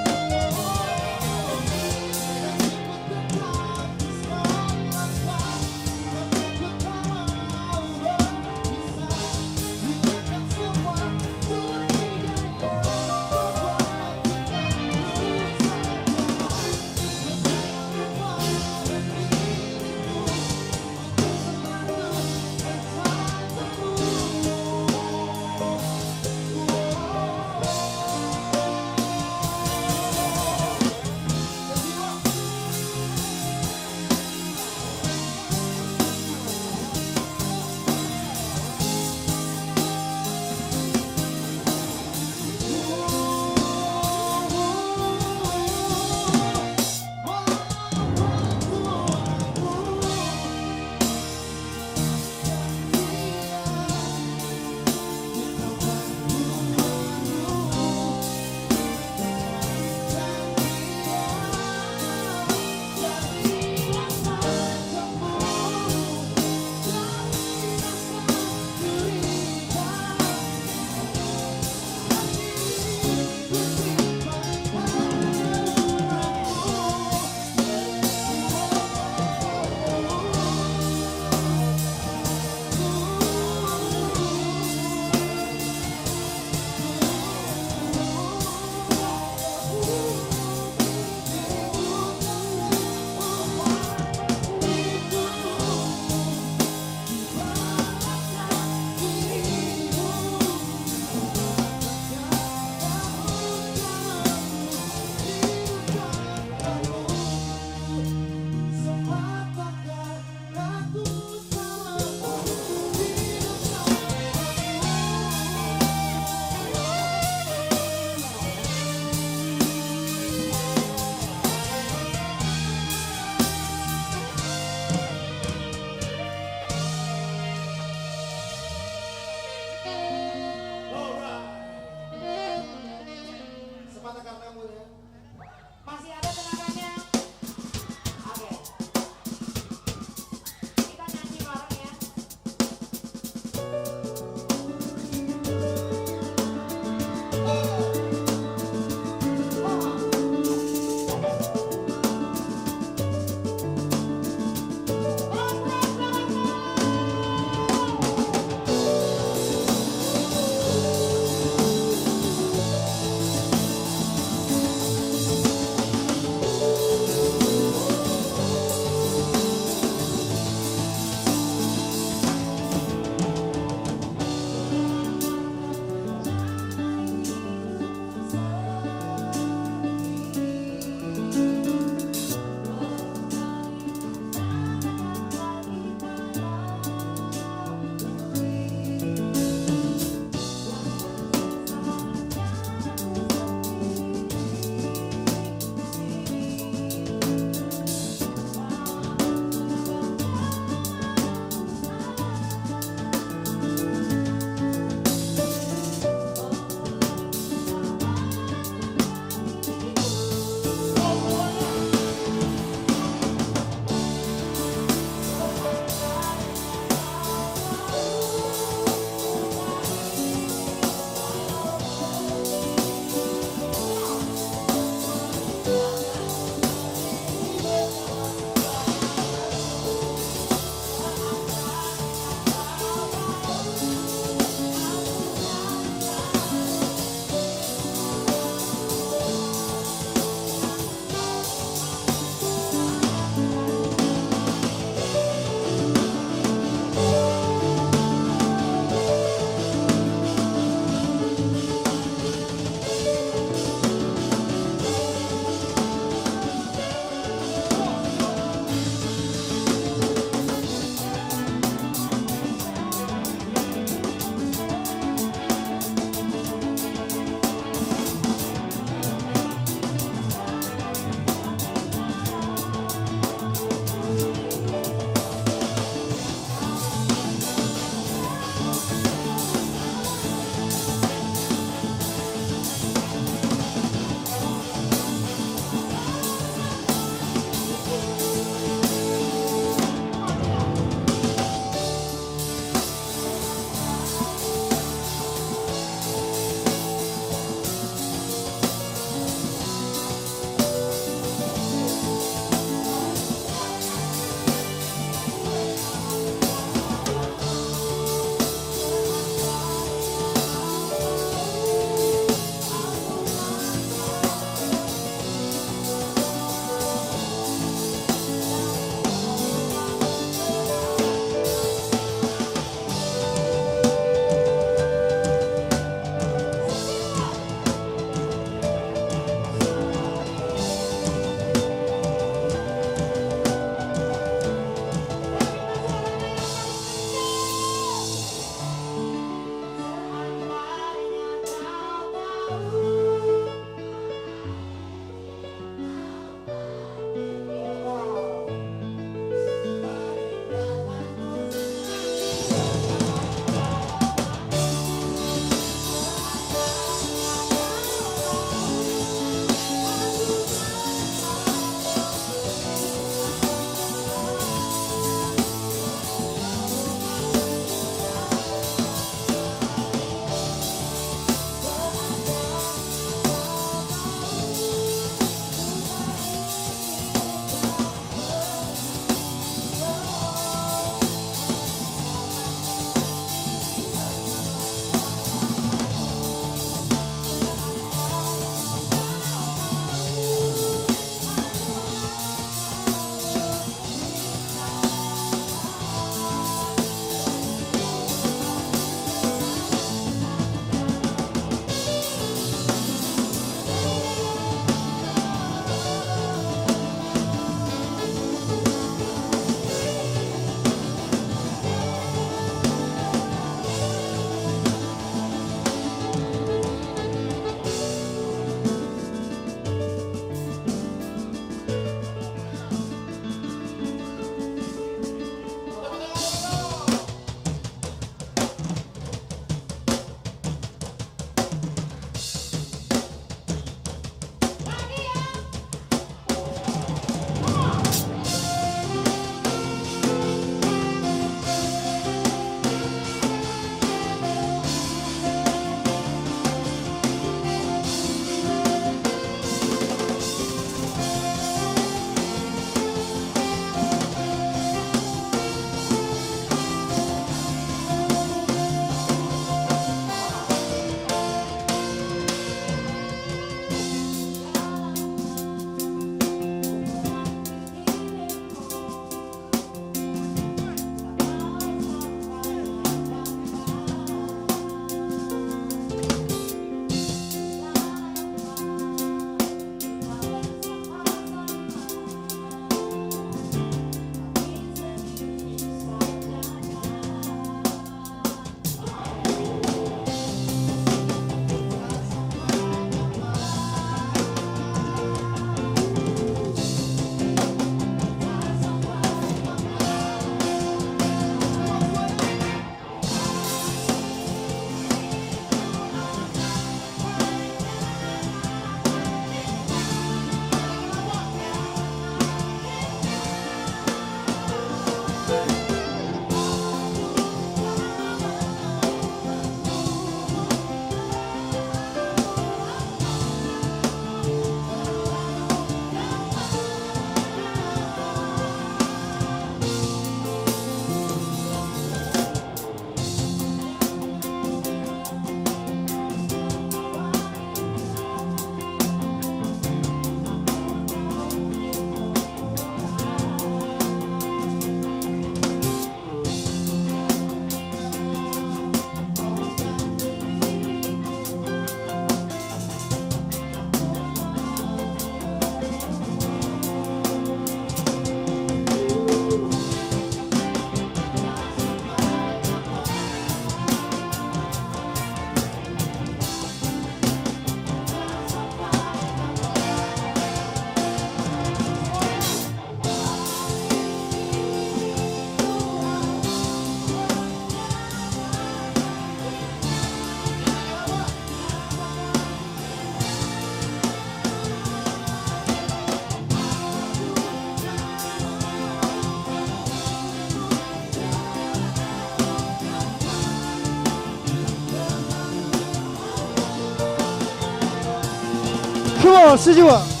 semua sejiwa.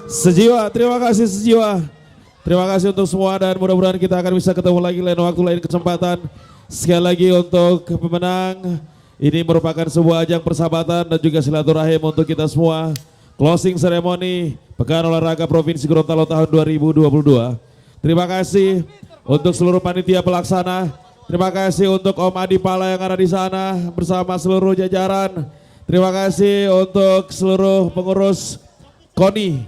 Sejiwa, terima kasih sejiwa. Terima kasih untuk semua dan mudah-mudahan kita akan bisa ketemu lagi lain waktu, lain kesempatan. Sekali lagi untuk pemenang, ini merupakan sebuah ajang persahabatan dan juga silaturahim untuk kita semua. Closing ceremony Pekan Olahraga Provinsi Gorontalo tahun 2022. Terima kasih untuk seluruh panitia pelaksana. Terima kasih untuk Om Adi Pala yang ada di sana bersama seluruh jajaran. Terima kasih untuk seluruh pengurus KONI.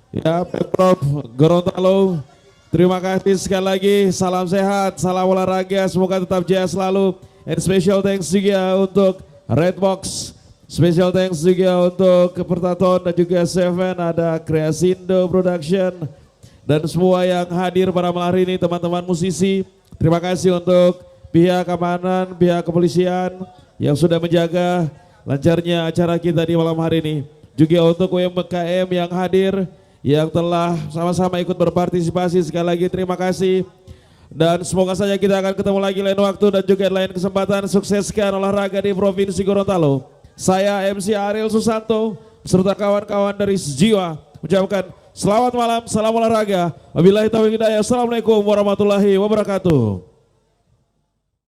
Ya, Pemprov Gorontalo, terima kasih sekali lagi, salam sehat, salam olahraga, semoga tetap jaya selalu. And special thanks juga untuk Redbox, special thanks juga untuk Pertaton dan juga Seven, ada Kreasindo Production, dan semua yang hadir pada malam hari ini, teman-teman musisi. Terima kasih untuk pihak keamanan, pihak kepolisian yang sudah menjaga lancarnya acara kita di malam hari ini. Juga untuk UMKM yang hadir, yang telah sama-sama ikut berpartisipasi, sekali lagi terima kasih. Dan semoga saja kita akan ketemu lagi lain waktu dan juga lain kesempatan. Sukseskan olahraga di Provinsi Gorontalo. Saya MC Ariel Susanto beserta kawan-kawan dari Sejiwa mengucapkan selamat malam, salam olahraga. Wabillahi taufiq hidayah. Assalamualaikum warahmatullahi wabarakatuh.